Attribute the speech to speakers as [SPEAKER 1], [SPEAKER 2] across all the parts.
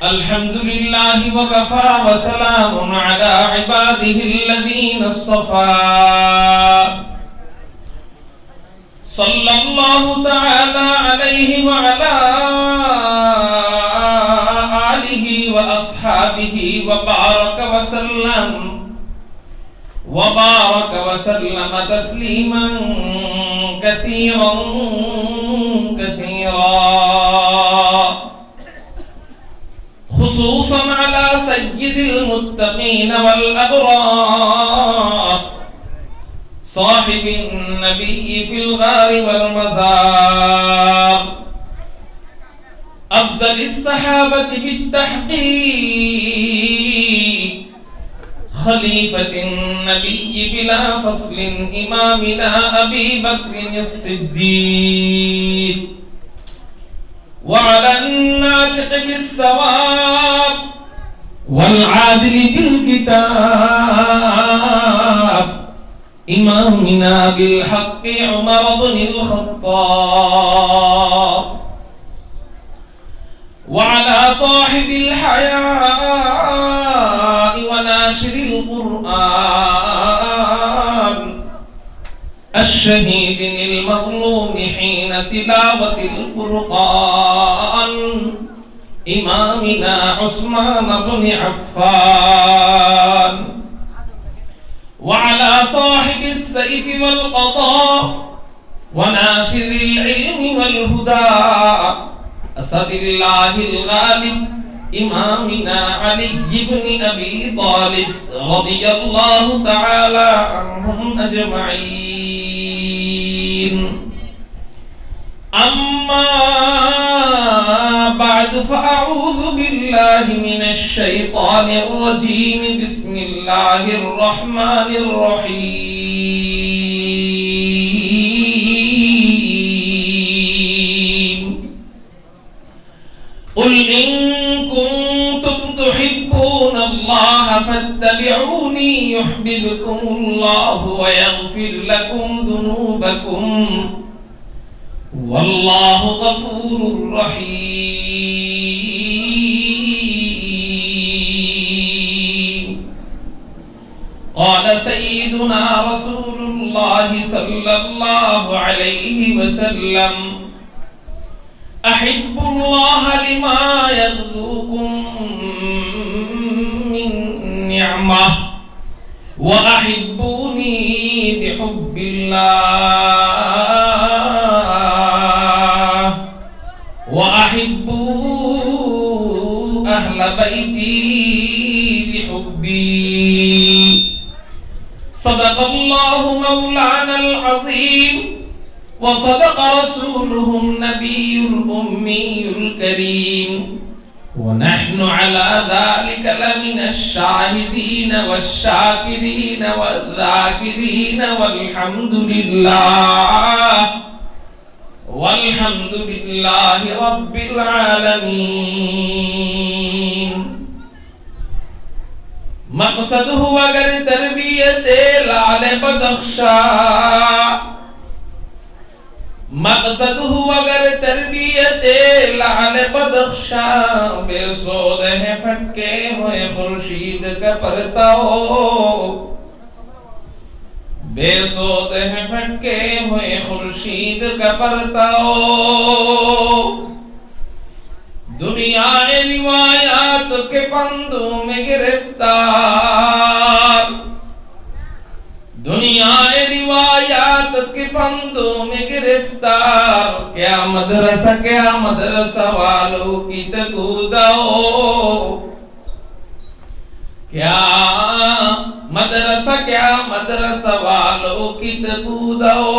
[SPEAKER 1] الحمد لله وكفى وسلام على عباده الذين اصطفى صلى الله تعالى عليه وعلى آله وأصحابه وبارك وسلم تسليما كثيرا خصوصا على سيد المتقين والأبرار صاحب النبي في الغار والمزار أفضل الصحابة بالتحقيق خليفة النبي بلا فصل إمامنا أبي بكر الصديق وعلى الناطق بالصواب والعادل بالكتاب إمامنا بالحق عمر بن الخطاب وعلى صاحب الحياء وناشر القرآن الشهيد المظلوم حين تلاوة الفرقان إمامنا عثمان بن عفان وعلى صاحب السيف والقضاء وناشر العلم والهدى أسد الله الغالب إمامنا علي بن أبي طالب رضي الله تعالى عنهم أجمعين أما بعد فأعوذ بالله من الشيطان الرجيم بسم الله الرحمن الرحيم قل إن كنتم تحبون الله فاتبعوني يحببكم الله ويغفر لكم ذنوبكم والله غفور رحيم قال سيدنا رسول الله صلى الله عليه وسلم أحب الله لما يغذوكم من نعمة وأحبوني بحب الله وأحبوا أهل بيتي بحبي صدق الله مولانا العظيم وصدق رسوله النبي الأمي الكريم ونحن على ذلك لمن الشاهدين والشاكرين والذاكرين والحمد لله رب العالمين مقصده اگر تربیت لال بدخشا مقصده اگر تربیت لال بدخشا بے سود ہے پھٹکے ہوئے خورشید کا پرتاؤ بے سود ہے پھٹکے ہوئے خورشید کا پرتاؤ دنیا روایات کے پندوں میں گرفتار دنیا روایات کے پندوں میں گرفتار کیا مدرسہ والوں کی تگوداؤ کیا مدرسہ والوں کی تگوداؤ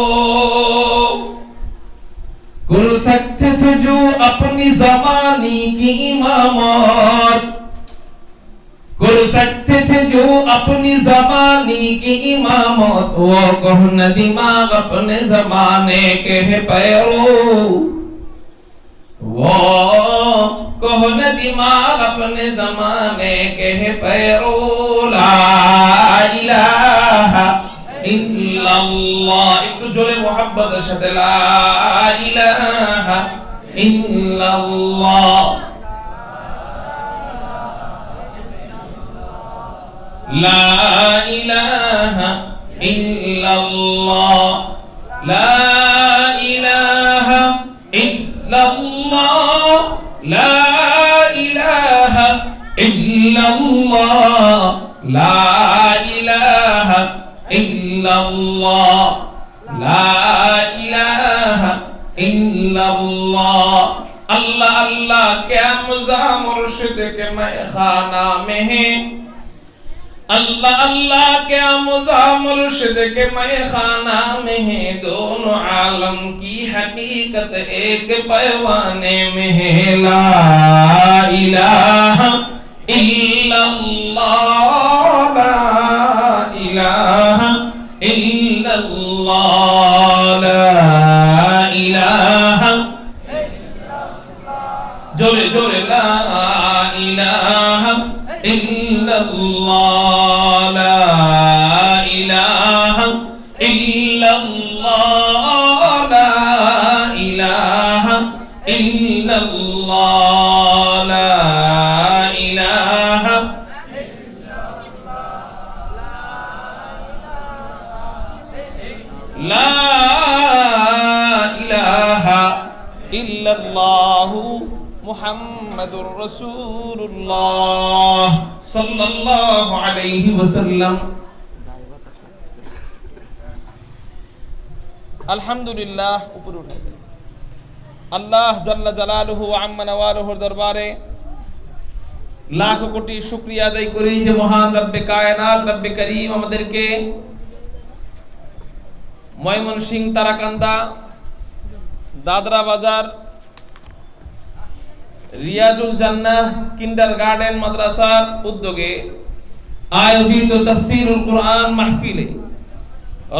[SPEAKER 1] کر سکتے تھے جو اپنی زمانے کی امامات کر سکتے تھے جو اپنی زمانے کی امامت وہ کہن دماغ اپنے زمانے کے پیرو وہ کہن دماغ اپنے زمانے کے پیرو لا الہ الا اللہ ایک تو جوڑے محبت شد لا الہ ইল্লাল্লাহ লা ইলাহা ইল্লাল্লাহ লা ইলাহা ইল্লাল্লাহ লা ইলাহা ইল্লাল্লাহ লা ইলাহা ইল্লাল্লাহ লা ইলাহা ইল্লাল্লাহ अल्लाह अल्लाह क्या मज़ा मुर्शिद के मैखाना में है अल्लाह अल्लाह क्या मज़ा मुर्शिद के मैखाना में है दोनों आलम की हकीकत एक पैवाने में है ला इलाहा इल्लल्लाह ला इलाहा इल्लल्लाह ला इलाहा जोरे जोरे ला इलाहा इल्लल्लाह ला इलाहा इल्लल्लाह ला इलाहा इल्लल्लाह ला इलाहा ला इलाहा इल्लल्लाह मुहम्मदुर रसूलुल्लाह सल्लल्लाहु अलैहि वसल्लम। अल्हम्दुलिल्लाह ऊपर उठे अल्लाह जल्ला जलालुहु व अम्मा नवालुहुर दरबारे लाख कोटी शुक्रिया আদায় করি যে মহান রব্বে কায়নাত রব্বে করিম আমাদেরকে ময়মনসিংহ তারাকান্দা দাদরা বাজার রিয়াজুল জান্নাহ কিন্ডারগার্টেন মাদ্রাসার উদ্যোগে আয়োজিত তাফসীরুল কুরআন মাহফিলে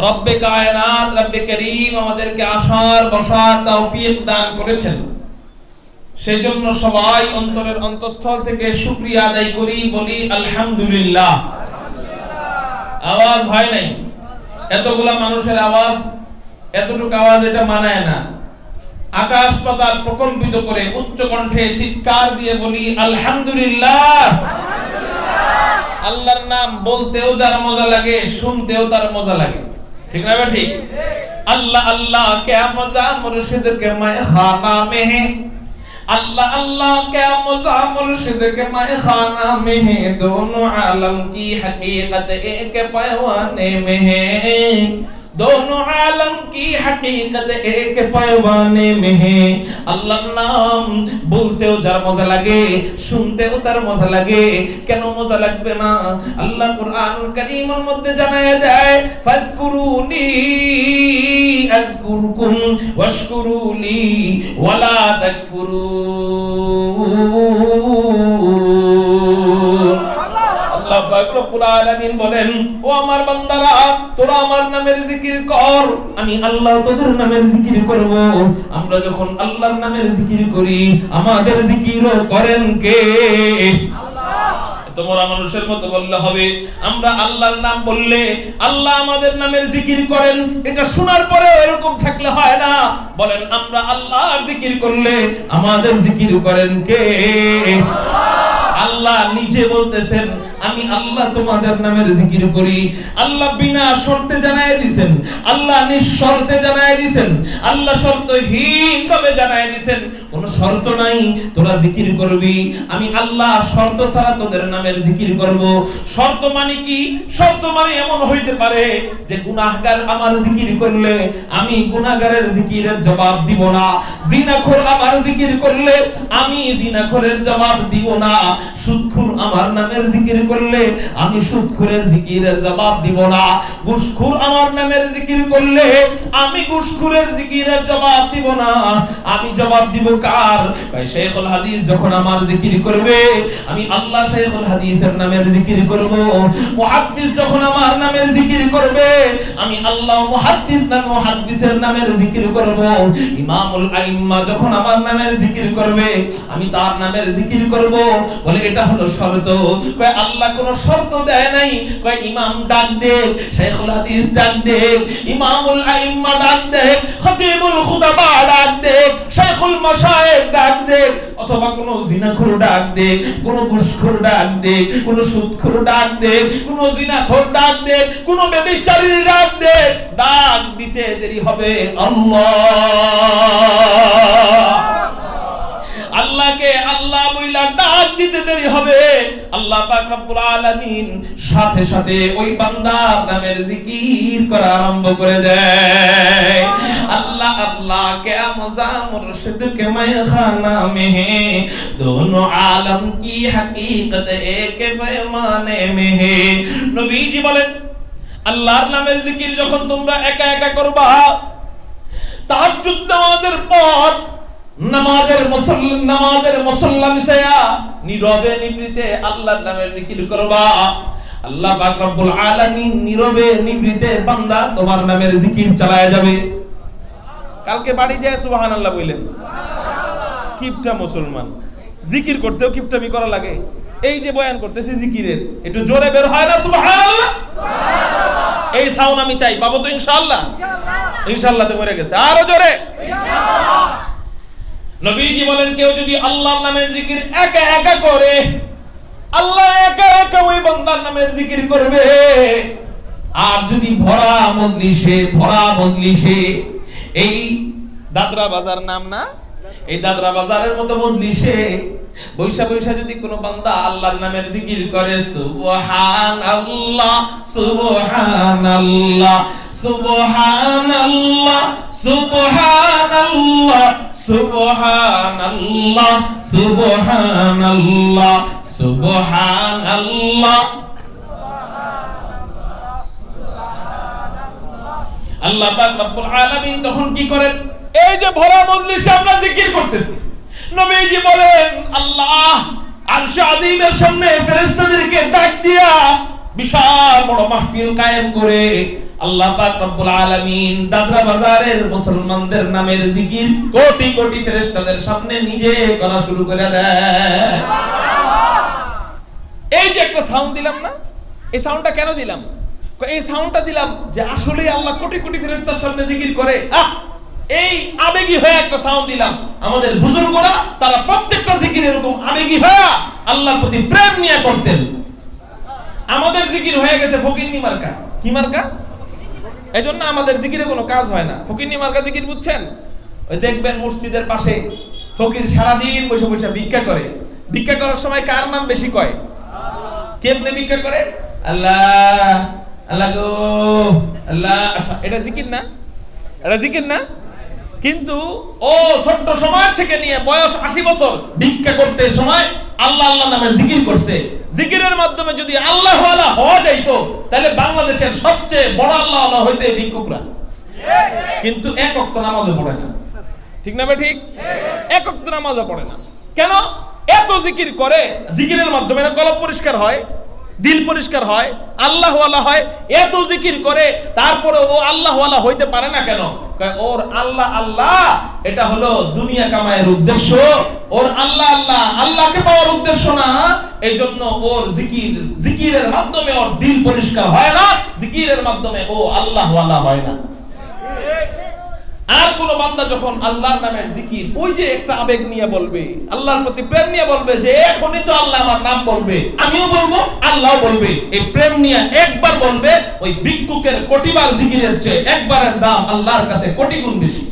[SPEAKER 1] রব্বে কায়নাত রব্বে করিম আমাদেরকে আসার বসার তৌফিক দান করেছেন। সেজন্য সবাই অন্তরের অন্তঃস্থল থেকে শুকরিয়া আদায় করি, বলি আলহামদুলিল্লাহ। আওয়াজ হয় নাই, এতগুলা মানুষের আওয়াজ, এতটুকু আওয়াজ এটা মানায় না। আকাশ পাতাল প্রকম্পিত করে উচ্চ কণ্ঠে চিৎকার দিয়ে বলি আলহামদুলিল্লাহ। আল্লাহর নাম বলতেও যার মজা লাগে, শুনতেও তার মজা লাগে, ঠিক না? ঠিক। अल्लाह अल्लाह क्या मजा मुर्शिद के मैखाना में है, अल्लाह अल्लाह क्या मजा मुर्शिद के मैखाना में है, दोनों आलम की हकीकत एक पैवाने में है, दोनों आलम की हकीकत एक पैवाने में है। अल्लाह नाम बोलतेও যার মজা লাগে, শুনতেও তার মজা লাগে। কেন মজা লাগবে না? আল্লাহ কুরআনুল কারীমের মধ্যে জানায় দেয় ফাযকুরুনি আযকুরকুম ওয়াশকুরুলি ওয়ালা তাকফুরুন। আল্লাহ পাক রব্বুল আলামিন বলেন, ও আমার বান্দারা, তোরা আমার নামের জিকির কর, আমি আল্লাহ তোদের নামের জিকির করব। আমরা যখন আল্লাহর নামের জিকির করি, আমাদের জিকিরও করেন কে? আল্লাহ। তোমরা মানুষের মতো বললে হবে, আমরা আল্লাহর নাম বললে আল্লাহ আমাদের নামের জিকির করেন, এটা শোনার পরে এরকম থাকলে হয় না। বলেন, আমরা আল্লাহর জিকির করলে আমাদের জিকির করেন কে? আল্লাহ নিজে বলতেছেন, আমি আল্লাহ তোমাদের নামের জিকির করি। আল্লাহ বিনা শর্তে জানায় দিবেন, আল্লাহ নিঃশর্তে জানায় দিবেন, আল্লাহ শর্তহীন ভাবে জানায় দিবেন, কোনো শর্ত নাই তোরা জিকির করবি। আমি আল্লাহ শর্ত ছাড়া তোদের নামের জিকির করব। শর্ত মানে কি? শর্ত মানে এমন হইতে পারে যে গুনাহগার আমার জিকির করলে আমি গুনাহগারের জিকিরের জবাব দিব না, জিনাখোর আমার জিকির করলে আমি জিনাখোরের জবাব দিব না, সুদখোর আমার নামের জিকির করলে আমি সুদখোরের জিকিরের জবাব দিব না, ঘুষখোর আমার নামের জিকির করলে আমি ঘুষখোরের জিকিরের জবাব দিব না। আমি জবাব দিব কার? ভাই শাইখুল হাদিস যখন আমার জিকির করবে, আমি আল্লাহ শাইখুল হাদিসের নামের জিকির করব। মুহাদ্দিস যখন আমার নামের জিকির করবে, আমি আল্লাহ মুহাদ্দিস নামে মুহাদ্দিসের নামের জিকির করব। ইমামুল আইম্মা যখন আমার নামের জিকির করবে, আমি তার নামের জিকির করব। বলে এটা হলো শর্ত। কয় আল্লাহ কোন শর্ত দেয় নাই। কয় ইমাম ডাক দে, শাইখুল হাদিস ডাক দে, ইমামুল আইম্মা ডাক দে, খতিবুল খুতাবা ডাক দে, শাইখুল মাশায়েখ ডাক দে, অথবা কোন জিনাখোর ডাক দে, কোন ঘুষখোর ডাক দে, কোন সুদখোর ডাক দে, কোন জিনাখোর ডাক দে, কোন ব্যভিচারী ডাক দে, ডাক দিতে দেরি হবে আল্লাহকে আল্লাহ বইলা ডাক দিতে দেরি হবে, আল্লাহ পাক রব্বুল আলামিন সাথে সাথে ওই বান্দার নামের জিকির করা আরম্ভ করে দেয়। আল্লাহ আল্লাহ কে মজা মুর্শিদ কে মায়খানা মে হে, দোনো আলম কি হकीकत এক पैमाने में है। নবীজি বলেন, আল্লাহর নামের জিকির যখন তোমরা একা একা করবা, তাহাজ্জুদ নামাজের পর নামাজের মুসল্লা মিশায়া নীরবে নিভৃতে আল্লাহর নামের জিকির করবা, আল্লাহ পাক রব্বুল আলামিন নীরবে নিভৃতে বান্দা তোমার নামের জিকির চালায়া যাবে। কালকে বাড়ি যায় সুবহানাল্লাহ বললেন, কিপটা মুসলমান, জিকির করতেও কিপটামি করা লাগে। এই যে বয়ান করতেছি জিকিরের, একটু জোরে বের হয় না সুবহানাল্লাহ? এই সাউন্ড আমি চাই, পাবো তো ইনশাআল্লাহ? ইনশাআল্লাহ তো মরে গেছে, আরো জোরে ইনশাআল্লাহ। নবীজি বলেন, কেউ যদি আল্লাহর নামের জিকির একা একা করে, আল্লাহ একা একা ওই বান্দার নামের জিকির করবে। আর যদি ভরা মজলিসে, এই দাদরা বাজার নাম না, এই দাদরা বাজারের মতো মজলিসে বৈশা বৈশা যদি কোনো বান্দা আল্লাহর নামের জিকির করে, সুবহানাল্লাহ সুবহানাল্লাহ সুবহানাল্লাহ সুবহানাল্লাহ সুবহানাল্লাহ সুবহানাল্লাহ সুবহানাল্লাহ, আল্লাহ পাক রব্বুল আলামিন তখন কি করেন? এই যে ভরা মজলিসে আমরা জিকির করতেছি, নবীজি বলেন আল্লাহ আরশে আযীমের সামনে ফেরেশতাদেরকে ডাক দিয়া বিশাল বড় মাহফিল কায়েম করে আল্লাহ পাক রব্বুল আলামিন দাদরা বাজারের মুসলমানদের নামের জিকির কোটি কোটি ফেরেশতাদের সামনে নিজে করা শুরু করে দেয়। এই যে একটা সাউন্ড দিলাম না, এই সাউন্ডটা কেন দিলাম? এই সাউন্ডটা দিলাম যে আসলে আল্লাহ কোটি কোটি ফেরেশতার সামনে জিকির করে। এই আবেগী হয়ে একটা সাউন্ড দিলাম। আমাদের বুজুর্গরা তারা প্রত্যেকটা জিকির এরকম আবেগী হয়ে আল্লাহর প্রতি প্রেম নিয়ে করতেন। আমাদের জিকির হয়ে গেছে ফকিন্নি মার্কা। কি মার্কা? এজন্য আমাদের জিকিরে কোনো কাজ হয় না। ফকিন্নি মার্কা জিকির বুঝছেন? ওই দেখবেন মসজিদের পাশে ফকির সারাদিন বসে বসে ভিক্ষা করে। ভিক্ষা করার সময় কার নাম বেশি কয়? কেমনে ভিক্ষা করে? আল্লাহ আল্লাহ গো আল্লাহ। আচ্ছা, এটা জিকির না? এটা জিকির না? কিন্তু ও ছোট্ট সময় থেকে নিয়ে বয়স 80 বছর ভিক্ষা করতে সময় আল্লাহ আল্লাহ নামের জিকির করছে। জিকিরের মাধ্যমে যদি আল্লাহ ওয়ালা হওয়া যাইতো, তাহলে বাংলাদেশের সবচেয়ে বড় আল্লাহ ওয়ালা হইতে ভিক্ষুকরা। কিন্তু এক ওয়াক্ত নামাজও পড়ে না। ঠিক না? ঠিক। এক ওয়াক্ত নামাজও পড়ে না। কেন? এত জিকির করে, জিকিরের মাধ্যমে না কলব পরিষ্কার হয়, দিল পরিষ্কার হয়, আল্লাহ ওয়ালা হয়। এত জিকির করে, তারপরে ও আল্লাহ ওয়ালা হইতে পারে না কেন? ওর আল্লাহ আল্লাহ এটা হলো দুনিয়া কামায়ের উদ্দেশ্য, ওর আল্লাহ আল্লাহ আল্লাহকে পাওয়ার উদ্দেশ্য না। এই জন্য ওর জিকিরের মাধ্যমে ওর দিল পরিষ্কার হয় না, জিকিরের মাধ্যমে ও আল্লাহ ওয়ালা হয় না। আর কোন বান্দা যখন আল্লাহর নামের জিকির, ওই যে একটা আবেগ নিয়ে বলবে, আল্লাহর প্রতি প্রেম নিয়ে বলবে যে এখনই তো আল্লাহ আমার নাম বলবে, আমিও বলবো, আল্লাহ বলবে, এই প্রেম নিয়ে একবার বলবে, ওই ভিক্ষুকের কোটিবার জিকিরের চেয়ে একবারের দাম আল্লাহর কাছে কোটি গুণ বেশি।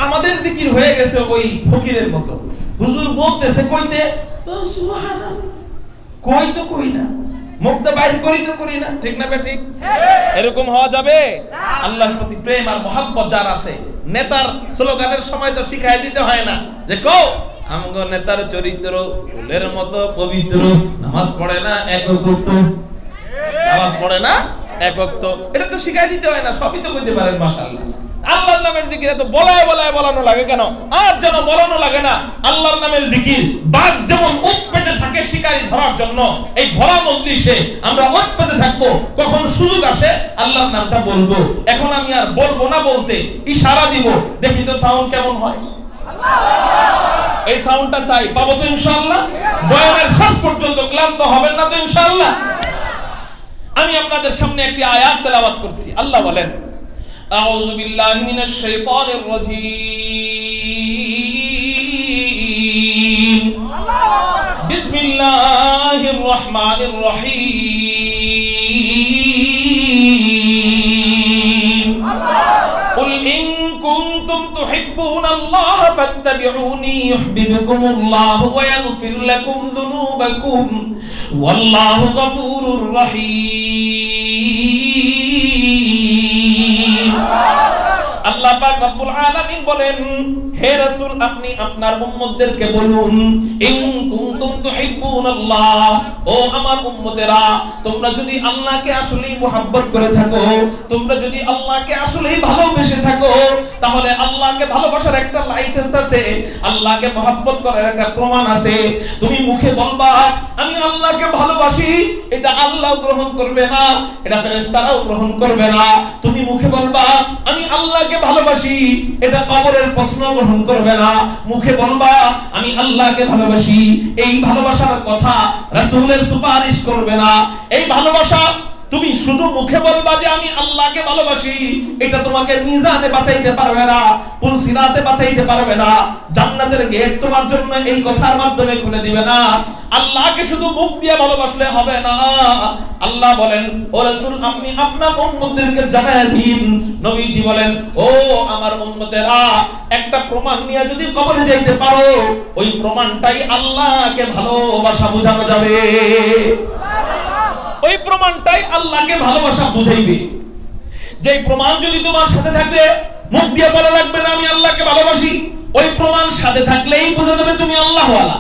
[SPEAKER 1] আমাদের জিকির হয়ে গেছে ওই ফকিরের মতো। হুজুর বলতেছে কইতে সুবহানাল্লাহ, কই তো কই না, মুখটা বাইর করি তো করি না। ঠিক না ঠিক? এরকম হওয়া যাবে? আল্লাহর প্রতি প্রেম আর মহব্বত যার আছে, নেতার স্লোগানের সময় তো শিখাই দিতে হয় না যে কও আমগো নেতার চরিত্র ফুলের মতো পবিত্র, নামাজ পড়ে না এক ওয়াক্ত, নামাজ পড়ে না এক ওয়াক্ত, এটা তো শিখাই দিতে হয় না, সবই তো কইতে পারেন মাশাআল্লাহ। আল্লাহর নামের জিকির এত বলায় বলায় বলানো লাগে কেন? আর যেন বলানো লাগে না। আল্লাহর নামের জিকির বাঘ যেমন ওট পেতে থাকে শিকারী ধরার জন্য, এই ভরা মজলিসে আমরা ওট পেতে থাকবো, কখন সুযোগ আসে আল্লাহর নামটা বলবো। এখন আমি আর বলবো না, বলতে ইশারা দিব, দেখি তো সাউন্ড কেমন হয়। এই সাউন্ডটা চাই, পাবো তো ইনশাআল্লাহ? বয়ানের শেষ পর্যন্ত ক্লান্ত হবেন না তো ইনশাআল্লাহ? আমি আপনাদের সামনে একটি আয়াত তেলাওয়াত করছি। আল্লাহ বলেন, আউযু বিল্লাহি মিনাশ শাইতানির রাজীম। রাহমানির রহিম। কুল ইন কুনতুম তুহিব্বুনাল্লাহ ফাত্তাবিউনি ইউহিব্বুকুমুল্লাহু ওয়া ইয়াগফির লাকুম যুনুবাকুম ওয়াল্লাহু গফুরুর রহিম। আল্লাহ পাক রব্বুল আলামিন বলেন, হে রাসূল আপনি আপনার উম্মতদেরকে বলুন, ইন কুনতুম তুহিব্বুনাল্লাহ, ও আমার উম্মতেরা, তোমরা যদি আল্লাহকে আসলেই মুহাব্বত করে থাকো, তোমরা যদি আল্লাহকে আসলেই ভালোবেসে থাকো, তাহলে আল্লাহকে ভালোবাসার একটা লাইসেন্স আছে, আল্লাহকে মুহাব্বত করার একটা প্রমাণ আছে। তুমি মুখে বলবা আমি আল্লাহকে ভালোবাসি, এটা আল্লাহ গ্রহণ করবে না, এটা ফেরেশতারাও গ্রহণ করবে না। তুমি মুখে বলবা আমি আল্লাহকে ভালোবাসি, এটা কবরের প্রশ্ন গ্রহণ করবে না। মুখে বলবা আমি আল্লাহকে ভালোবাসি, এই ভালোবাসার কথা রাসূলের সুপারিশ করবে না। এই ভালোবাসা তুমি শুধু মুখে বলবা যে আমি আল্লাহকে ভালোবাসি, এটা তোমাকে মিজানে বাঁচাইতে পারবে না, পুলসিরাতে বাঁচাইতে পারবে না, জান্নাতের গেট তোমার জন্য এই কথার মাধ্যমে খুলে দিবে না। আল্লাহকে শুধু মুখ দিয়ে ভালোবাসলে হবে না। আল্লাহ বলেন, ও রাসূল আপনি আপনার উম্মতদেরকে জানায় দিন। নবীজি বলেন, ও আমার উম্মতেরা, একটা প্রমাণ নিয়ে যদি কবরে যাইতে পারো, ওই প্রমাণটাই আল্লাহকে ভালোবাসা বোঝানো যাবে। ওই প্রমাণটাই আল্লাহকে ভালোবাসা বুঝাইবে। যে প্রমাণ যদি তোমার সাথে থাকে, মুখ দিয়ে বলা লাগবে না আমি আল্লাহকে ভালোবাসি, ওই প্রমাণ সাথে থাকলেই বোঝা যাবে তুমি আল্লাহওয়ালা।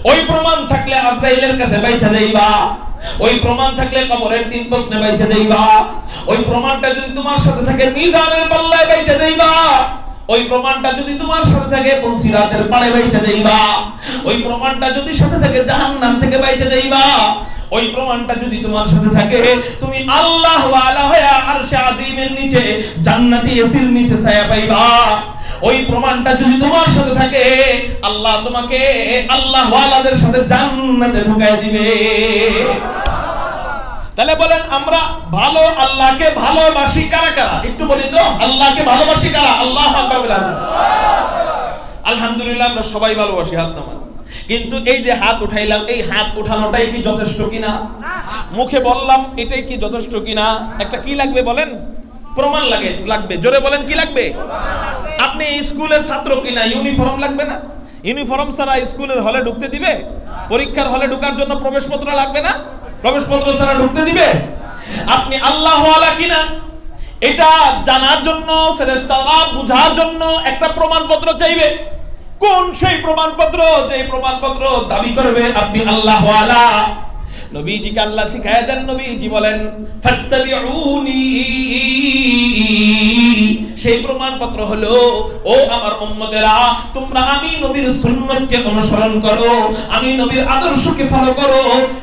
[SPEAKER 1] ওই প্রমাণ থাকলে আজরাইলের কাছে বাইচা যাইবা, ওই প্রমাণ থাকলে কবরের 3 প্রশ্নে বাইচা যাইবা, ওই প্রমাণটা যদি তোমার সাথে থাকে মিজানের পাল্লায় বাইচা যাইবা, ওই প্রমাণটা যদি তোমার সাথে থাকে পুলসিরাতের পাড়ে বাইচা যাইবা, ওই প্রমাণটা যদি সাথে থাকে জাহান্নাম থেকে বাইচা যাইবা, ওই প্রমাণটা যদি তোমার সাথে থাকে তুমি আল্লাহ ওয়ালা হয়ে আরশে আজিমের নিচে জান্নাতি এসির নিচে ছায়া পাইবা। ওই প্রমাণটা যদি তোমার সাথে থাকে আল্লাহ তোমাকে আল্লাহ ওয়ালাদের সাথে জান্নাতে ঢুকায় দিবে। তাহলে বলেন আমরা ভালো আল্লাহকে ভালোবাসি কারা কারা? একটু বলি তো, আল্লাহকে ভালোবাসি কারা? আল্লাহু আকবার। আলহামদুলিল্লাহ আমরা সবাই ভালোবাসি, হাত নামান। কিন্তু এই যে হাত উঠাইলাম, এই হাত উঠানোটাই কি যথেষ্ট কিনা? মুখে বললাম এটাই কি যথেষ্ট কিনা? একটা কি লাগবে বলেন? প্রমাণ লাগবে। জোরে বলেন কি লাগবে? আপনি স্কুলের ছাত্র কিনা, ইউনিফর্ম লাগবে না? ইউনিফর্ম ছাড়া স্কুলের হলে ঢুকতে দিবে? পরীক্ষার হলে ঢোকার জন্য প্রবেশপত্র লাগবে না? প্রবেশপত্র ছাড়া ঢুকতে দিবে? আপনি আল্লাহ ওয়ালা কিনা এটা জানার জন্য, ফেরেশতারা বুঝার জন্য একটা প্রমাণপত্র চাইবে। কোন সেই প্রমাণপত্র? যে প্রমাণপত্র দাবি করবে আপনি আল্লাহ ওয়ালা। নবীজিকে আল্লাহ শিখায়া দেন, নবীজি বলেন ফাত্তাবিউনি। সেই প্রমাণপত্র হলো, ও আমার উম্মতেরা, তোমরা আমি নবীর সুন্নতকে অনুসরণ করো, আমি নবীর আদর্শকে ফলো করো।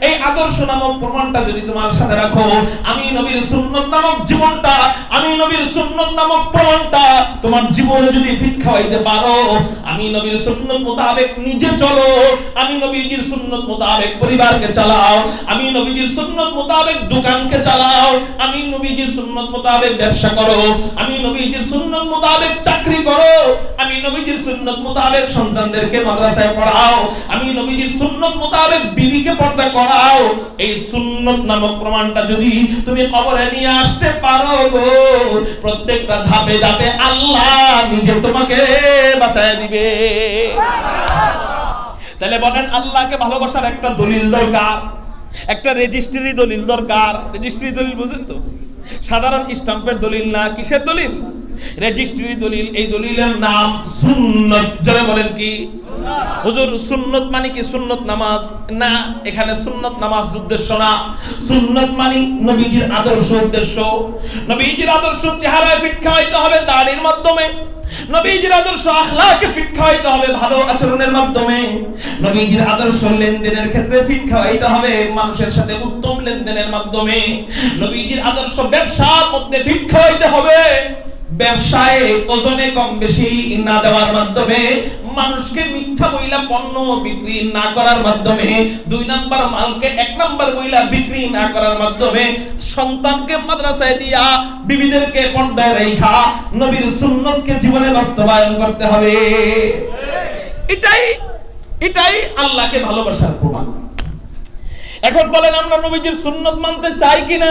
[SPEAKER 1] এই আদর্শ নামক প্রমাণটা যদি তোমার সাথে রাখো, আমি নবীর সুন্নত নামক জীবনটা, আমি নবীর সুন্নত নামক প্রমাণটা তোমার জীবনে যদি ফিট খাওয়াইতে পারো, আমি নবীর সুন্নত মোতাবেক নিজে চলো, আমি নবীজির সুন্নত মোতাবেক পরিবারকে চালাও, আমি নবীজির সুন্নত মোতাবেক দোকানকে চালাও, আমি নবীজির সুন্নত মোতাবেক ব্যবসা করো, আমি নবীজির সুন্নত মোতাবেক চাকরি করো, আমি নবীজির সুন্নত মোতাবেক সন্তানদেরকে মাদ্রাসায় পড়াও, আমি নবীজির সুন্নত মোতাবেক বিবিকে পর্দা করাও। এই সুন্নত নামক প্রমাণটা যদি তুমি কবরে নিয়ে আসতে পারো গো, প্রত্যেকটা ধাপে ধাপে আল্লাহ নিজে তোমাকে বাঁচায় দিবে। তাহলে বলেন আল্লাহকে ভালোবাসার একটা দলিল দরকার, একটা রেজিস্ট্রি দলিল দরকার। রেজিস্ট্রি দলিল বুঝেন তো? সাধারণ স্ট্যাম্পের দলিল না, কিসের দলিল? রেজিস্ট্রি দলিল। এই দলিলের নাম সুন্নত। যারা বলেন কি হুজুর সুন্নত মানে কি? সুন্নত নামাজ না, এখানে সুন্নত নামাজ উদ্দেশ্য না। সুন্নত মানে নবীজির আদর্শ উদ্দেশ্য। নবীজির আদর্শ চেহারায় ফিট খাওয়াইতে হবে দাড়ির মাধ্যমে, নবীজির আদর্শ আখলাকে ফিট খাওয়াইতে হবে ভালো আচরণের মাধ্যমে, নবীজির আদর্শ লেনদেনের ক্ষেত্রে ফিট খাওয়াইতে হবে মানুষের সাথে উত্তম লেনদেনের মাধ্যমে, নবীজির আদর্শ ব্যবসার মধ্যে ফিট খাওয়াইতে হবে ব্যবসায় ওজনে কম বেশি না দেওয়ার মাধ্যমে, মানুষকে মিথ্যা বইলা পণ্য বিক্রি না করার মাধ্যমে, 2 নাম্বার মালকে 1 নাম্বার বইলা বিক্রি না করার মাধ্যমে, সন্তানকে মাদ্রাসায় দিয়া বিবিদেরকে পর্দায় রাখা নবীর সুন্নতকে জীবনে বাস্তবায়ন করতে হবে। এটাই আল্লাহকে ভালোবাসার প্রমাণ। এখন বলেন আমরা নবীজির সুন্নত মানতে চাই কিনা?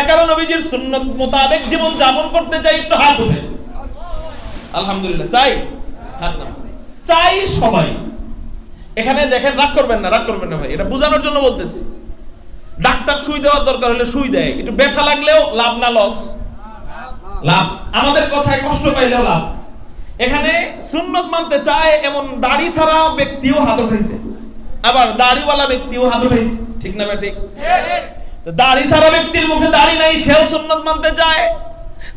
[SPEAKER 1] কারা নবীজির সুন্নত মোতাবেক জীবন যাপন করতে চাই? একটু হাত উঠে। আলহামদুলিল্লাহ, চাই। হাত নামান। চাই সবাই। এখানে দেখেন, রাগ করবেন না ভাই, এটা বোঝানোর জন্য বলতেছি। ডাক্তার সুই দেওয়ার দরকার হলে সুই দেয়, একটু ব্যথা লাগলেও লাভ না লস? লাভ। আমাদের কথায় কষ্ট পাইলেও লাভ। এখানে সুন্নত মানতে চায় এমন দাড়ি ছাড়া ব্যক্তিও হাত উঠাইছে, আবার দাড়িওয়ালা ব্যক্তিও হাত উঠাইছে, ঠিক না ঠিক? দাড়ি ছাড়া ব্যক্তির মুখে দাড়ি নাই, সেও সুন্নত মানতে চায়।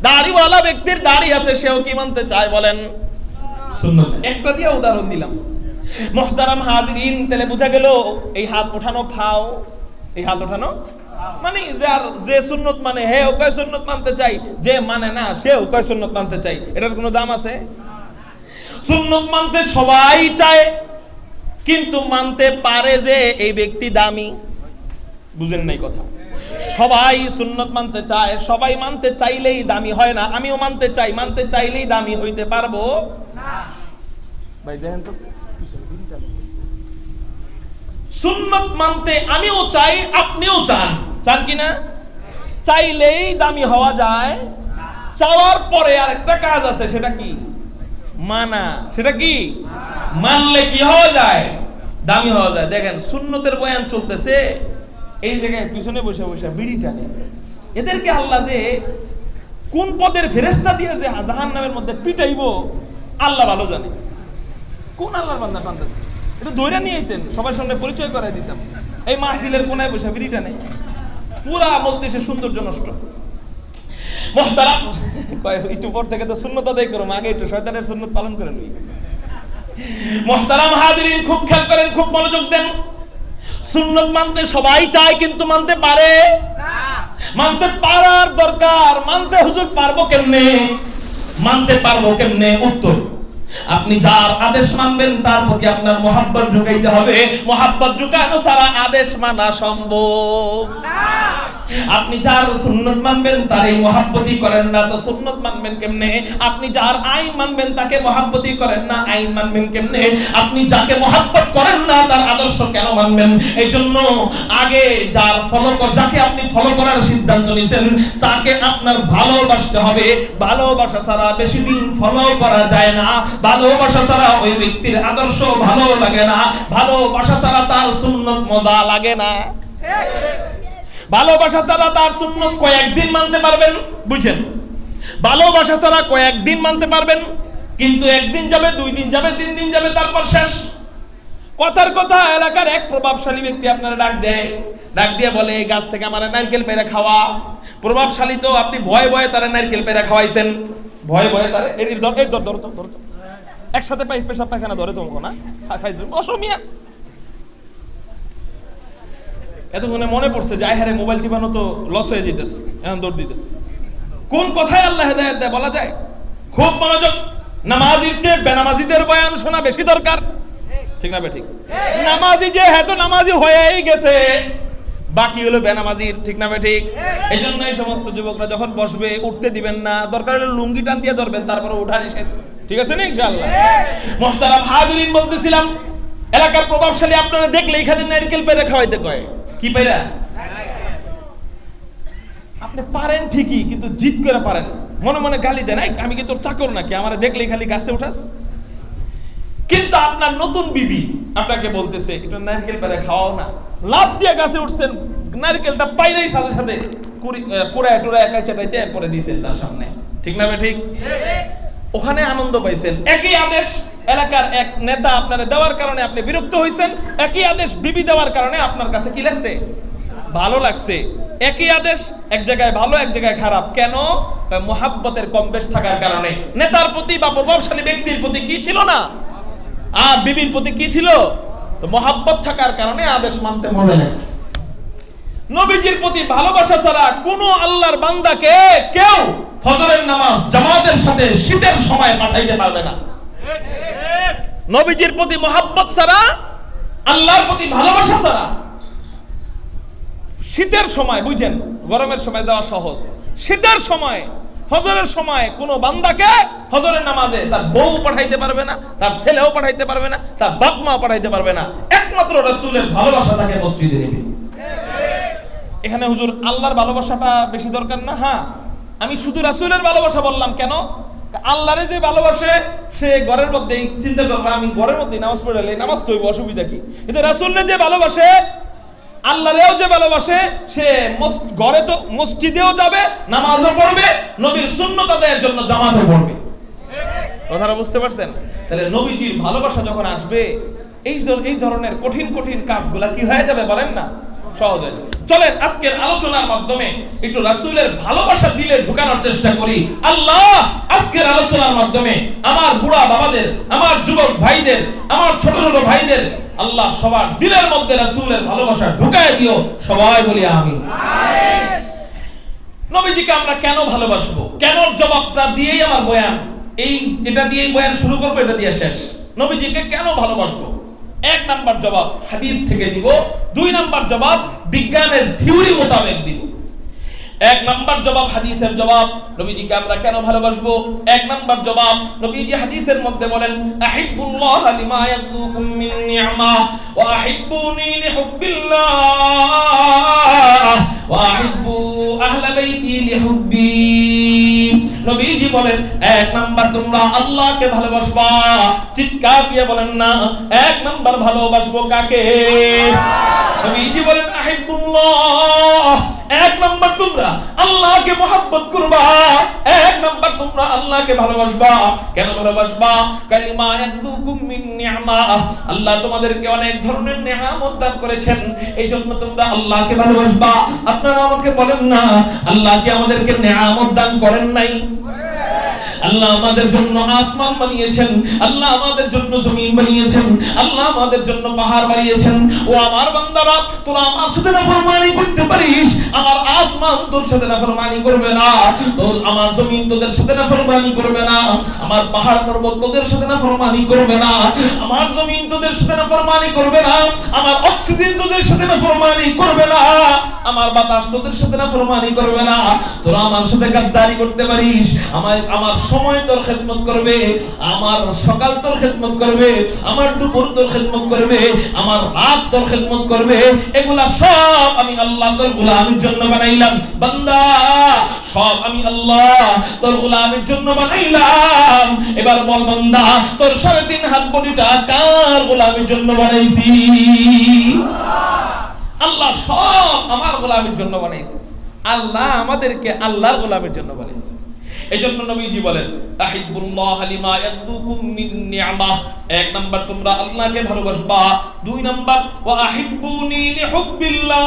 [SPEAKER 1] দাড়িওয়ালা ব্যক্তির দাড়ি আছে, সেও কি মানতে চায় বলেন? সুন্নত। একটা দিয়ে উদাহরণ দিলাম। মুহতারাম হাজিরিন, তাহলে বোঝা গেল এই হাত ওঠানো ফাও, এই হাত ওঠানো মানে যে সুন্নত মানে হেও কয় সুন্নত মানতে চাই, যে মানে না সেও কয় সুন্নত মানতে চাই। এটার কোনো দাম আছে? সুন্নত মানতে সবাই চায়, কিন্তু মানতে পারে যে এই ব্যক্তি দামি। বুঝেন নাই কথা? সবাই সুন্নত মানতে চায়, সবাই মানতে চাইলেই দামি হয় না। আমিও মানতে চাই, মানতে চাইলেই দামি হইতে পারবো না। ভাই দেখেন তো, সুন্নত মানতে আমিও চাই, আপনিও চান, চান কিনা? চাইলেই দামি হওয়া যায়। চাওয়ার পরে আরেকটা কাজ আছে, সেটা কি? মানা। সেটা কি? মানলে কি হওয়া যায়? দামি হওয়া যায়। দেখেন সুন্নতের বয়ান চলতেছে, এই জায়গায় পিছনে বসে বসে বিড়ি টানে। এদেরকে আল্লাহ যে কোন পদের ফেরেশতা দিয়ে যে জাহান্নামের মধ্যে পিটাইবো আল্লাহ ভালো জানে। কোন আল্লাহর বান্দা টানতেছে? এটা দইরা নিয়ে যেতেন, সবার সামনে পরিচয় করাই দিতাম। এই মাহফিলের কোনায় বসে বিড়ি টানে, পুরা মজলিসের সৌন্দর্য নষ্ট। মুহতারাম, একটু পর থেকে তো সুন্নত আদায় করো, আগে একটু শয়তানের সুন্নত পালন করে লই। মুহতারাম হাজিরিন, খুব খেয়াল করেন, খুব মনোযোগ দেন। সুন্নত মানতে সবাই চায়, কিন্তু মানতে পারে না। মানতে পারার দরকার। মানতে হুজুর পারবো কেমনে? মানতে পারবো কেমনে? উত্তর, আপনি যার আদেশ মানবেন তার প্রতি আপনার মহব্বত ঢুকাইতে হবে। মহব্বত ঢুকানো ছাড়া আদেশ মানা সম্ভব না। আপনি যার সুন্নত মানবেন তার এই মহব্বতই করেন না, তো সুন্নত মানবেন কেমনে? আপনি যার আইন মানবেন তাকে মহব্বতই করেন না, আইন মানবেন কেমনে? আপনি যাকে মহব্বত করেন না তার আদর্শ কেন মানবেন? এই জন্য আগে যাকে আপনি ফলো করার সিদ্ধান্ত নিয়েছেন তাকে আপনার ভালোবাসতে হবে। ভালোবাসা ছাড়া বেশি দিন ফলো করা যায় না। ভালোবাসা ছাড়া ওই ব্যক্তির আদর্শ ভালো লাগে না। ভালোবাসা ছাড়া তার সুন্নত মজা লাগে না। ভালোবাসা ছাড়া তার সুন্নত কয়েকদিন মানতে পারবেন, বুঝছেন? ভালোবাসা ছাড়া কয়েকদিন মানতে পারবেন, কিন্তু একদিন যাবে, 2 দিন যাবে, 3 দিন যাবে, তারপর শেষ। কথার কথা, এলাকার এক প্রভাবশালী ব্যক্তি আপনারা ডাক দিয়ে বলে এই গাছ থেকে আমার নারকেল পেড়ে খাওয়া। প্রভাবশালী তো আপনি ভয়ে ভয়ে তারা নারকেল পেড়ে খাওয়াইছেন, ভয়ে ভয়ে তারা ধর একসাথে পেশাব পায়খানা ধরে তোমাকে না অসমিয়া। এতক্ষণে মনে পড়ছে যে আহারে মোবাইল টিপানো তো লস হয়ে যেতেছে, এখন দৌড় দিতেছে। কোন কথায় আল্লাহ হেদায়েত দেয় বলা যায়? খুব মনোযোগ। নামাজির চেয়ে বেনামাজিদের বয়ান শোনা বেশি দরকার, ঠিক না ঠিক? নামাজি যে হ্যাঁ তো নামাজি হয়েই গেছে, বাকি হলো বেনামাজির, ঠিক না ঠিক? এই জন্য এই সমস্ত যুবকরা যখন বসবে উঠতে দিবেন না, দরকার হলে লুঙ্গি টান দিয়ে ধরবেন, তারপরে উঠা নিষেধ, ঠিক আছে না ইনশাআল্লাহ? মুহতারাম হাজিরিন, বলতেছিলাম এলাকার প্রভাবশালী আপনারা দেখলে এখানে নারকেল পেড়ে খাওয়াইতে কয়। কি পেড়া? আপনি পারেন ঠিকই, কিন্তু জিদ করে পারেন, মনে মনে গালি দেন, আমি কি তোর চাকর নাকি, আমারে দেখলেই খালি গাছে উঠাস? কিন্তু আপনার নতুন বিবি আপনাকে বলতেছে একটু নারকেল পেড়ে খাওয়াও না, লাভ দিয়ে গাছে উঠছেন, নারকেলটা পাইলেই সাথে সাথে কুড়ায় টুড়ায় একাই চাটাইছে এরপরে দিয়েছেন তার সামনে, ঠিক না ঠিক? ওখানে আনন্দ পাইছেন। একই আদেশ এলাকার এক নেতা আপনারে দেওয়ার কারণে আপনি বিরক্ত হয়েছেন, একই আদেশ বিবি দেওয়ার কারণে আপনার কাছে কি লাগছে? ভালো লাগছে। একই আদেশ এক জায়গায় ভালো, এক জায়গায় খারাপ। কেন? মুহাব্বতের কম বেশ থাকার কারণে। নেতার প্রতি বা প্রভাবশালী ব্যক্তির প্রতি কি ছিল না, আর বিবির প্রতি কি ছিল? তো মুহাব্বত থাকার কারণে আদেশ মানতে মজা লাগছে। নবীজির প্রতি ভালোবাসা ছাড়া কোন আল্লাহর বান্দাকে কেউ ফজরের নামাজ জামাতের সাথে শীতের সময় পাঠাইতে পারবে না। নবীজির প্রতি মুহাব্বত ছাড়া, আল্লাহর প্রতি ভালোবাসা ছাড়া শীতের সময়, বুঝেন, গরমের সময় যাওয়া সহজ, শীতের সময় হজরের সময় কোনো বান্দাকে হজরের নামাজে তার বউ পাঠাইতে পারবে না, তার ছেলেও পাঠাইতে পারবে না, তার বাপ মাও পাঠাইতে পারবে না, একমাত্র রাসূলের ভালোবাসা তাকে মসজিদে নেবে। এখানে হুজুর আল্লাহর ভালোবাসাটা বেশি দরকার না? হ্যাঁ, আমি শুধু রাসূলের ভালোবাসা বললাম কেন? আল্লাহরে যে ভালোবাসে সে ঘরের মধ্যে চিন্তা করবে আমি ঘরের মধ্যে নামাজ পড়লে নামাজ তো অসুবিধা কি, কিন্তু রাসূলকে যে ভালোবাসে, আল্লাহরেও যে ভালোবাসে, সে ঘরে তো মসজিদেও যাবে, নামাজও পড়বে, নবীর সুন্নাত আদায়ের জন্য জামাতে পড়বে। কথাটা বুঝতে পারছেন? তাহলে নবীজির ভালোবাসা যখন আসবে এই ধরনের কঠিন কঠিন কাজগুলা কি হয়ে যাবে বলেন না? সহজ হয়ে যাবে। চলেন আজকের আলোচনার মাধ্যমে একটু রাসূলের ভালোবাসা দিলে ঢুকানোর চেষ্টা করি। আল্লাহ আজকের আলোচনার মাধ্যমে আমার বুড়া বাবাদের, আমার যুবক ভাইদের, আমার ছোট ছোট ভাইদের আল্লাহ সবার দিলের মধ্যে রাসূলের ভালোবাসা ঢুকায় দিও। সবাই বলি আমিন। নবীজিকে আমরা কেন ভালোবাসবো, কেন জবাবটা দিয়েই আমার বয়ান, এটা দিয়েই বয়ান শুরু করবো, এটা দিয়ে শেষ। নবীজিকে কেন ভালোবাসবো? এক নাম্বার জবাব হাদিস থেকে দিব, দুই নাম্বার জবাব বিজ্ঞানের থিওরি মোতাবেক দিব। এক নাম্বার জবাব হাদিসের জবাব, নবীজিকে আমরা কেন ভালোবাসবো? এক নাম্বার জবাব, নবীজি হাদিসের মধ্যে বলেন আহিব্বুল্লাহ লিমা ইয়াদুকুম মিন নি'মা ওয়া আহিব্বুনি লিহুব্বিল্লাহ ওয়া আহিব্বু আহলা বাইতি লিহুব্বি। নবীজি বলেন এক নাম্বার তোমরা আল্লাহকে ভালোবাসবা। চিৎকার দিয়ে বলেন না, এক নাম্বার ভালোবাসবো কাকে? নবীজি বলেন আহিব্বুল্লাহ, এক নাম্বার তোমরা আল্লাহকে মহব্বত করবা, এক নাম্বার তোমরা আল্লাহকে ভালোবাসবা। কেন ভালোবাসবা? কালিমা ইয়াদুকুম মিন নি'মা, আল্লাহ তোমাদেরকে অনেক ধরনের নিয়ামত দান করেছেন, এইজন্য তোমরা আল্লাহকে ভালোবাসবা। আপনারা আমাকে বলেন না, আল্লাহ কি আমাদেরকে নিয়ামত দান করেন নাই? আল্লাহ আমাদের জন্য আসমান বানিয়েছেন, আল্লাহ আমাদের জন্য জমিন বানিয়েছেন, আল্লাহ আমাদের জন্য পাহাড় বানিয়েছেন। ও আমার বান্দারা, তোরা আমার সাথে নাফরমানি করতে পারিস, আমার আসমান তোর সাথে নাফরমানি করবে না, তোর আমার জমিন তোদের সাথে নাফরমানি করবে না, আমার পাহাড় পর্বত তোদের সাথে নাফরমানি করবে না, আমার জমিন তোদের সাথে নাফরমানি করবে না, আমার অক্সিজেন তোদের সাথে নাফরমানি করবে না, আমার বাতাস তোদের সাথে নাফরমানি করবে না। তোরা আমার সাথে গাদ্দারি করতে পারিস, আমার সময় তোর খেদমত করবে, আমার সকাল তোর খেদমত করবে, আমার দুপুর তোর খেদমত করবে, আমার রাত তোর খেদমত করবে, এগুলা সব আমি আল্লাহ তোর গোলামের জন্য বানাইলাম। বান্দা, সব আমি আল্লাহ তোর গোলামের জন্য বানাইলাম। এবার বল বান্দা, তোর 3.5 হাত বডিটা কার গোলামের জন্য বানাইছি? আল্লাহ সব আমার গোলামের জন্য বানাইছে। আল্লাহ আমাদেরকে আল্লাহর গোলামের জন্য বানাইছে। এজন্য নবীজি বলেন আহিব্বুল্লাহ লিমা ইয়াদুকুম মিন নি'মা, এক নাম্বার তোমরা আল্লাহকে ভালোবাসবা, দুই নাম্বার ওয়া আহিব্বুনি লিহুব্বিল্লাহ,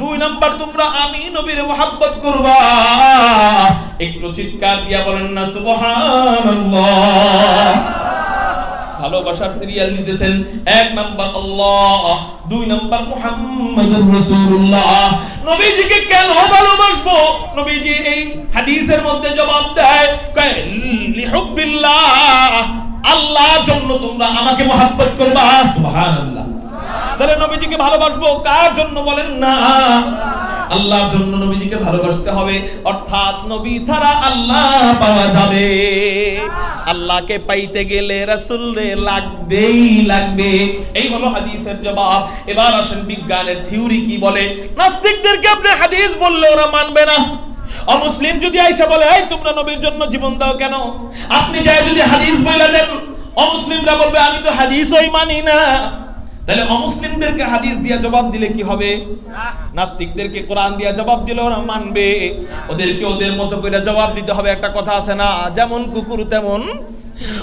[SPEAKER 1] দুই নাম্বার তোমরা আমি নবীর মুহাব্বত করবা। একটু চিৎকার দিয়া বলেন না সুবহানাল্লাহ। ভালোবাসার সিরিয়াল দিতেছেন, এক নাম্বার আল্লাহ, দুই নাম্বার মুহাম্মাদুর রাসূলুল্লাহ। নবীজিকে কেন ভালোবাসবো? নবীজি এই হাদিসের মধ্যে জবাব দেয় লিহুব্বিল্লাহ, আল্লাহর জন্য তোমরা আমাকে মুহাব্বত করবা। সুবহানাল্লাহ। তাহলে নবীজিকে ভালোবাসবো কার জন্য বলেন না? আল্লাহর জন্য নবীজিকে ভালোবাসতে হবে, অর্থাৎ নবী ছাড়া আল্লাহ পাওয়া যাবে। আল্লাহকে পাইতে গেলে রাসূলরে লাগবেই লাগবে। এই হলো হাদিসের জবাব। এবার আসেন বিজ্ঞানের থিওরি কি বলে। নাস্তিকদেরকে আপনি হাদিস বললে ওরা মানবে না। অমুসলিম যদি আয়েশা বলে এই তোমরা নবীর জন্য জীবন দাও কেন, আপনি যাই যদি হাদিস বলে দেন, অমুসলিমরা বলবে আমি তো হাদিসই মানি না। তাহলে অমুসলিমদেরকে হাদিস দিয়া জবাব দিলে কি হবে? নাস্তিকদেরকে কোরআন দিয়া জবাব দিলে ওরা মানবে। ওদেরকে ওদের মতো করে জবাব দিতে হবে। একটা কথা আছে না, যেমন কুকুর তেমন,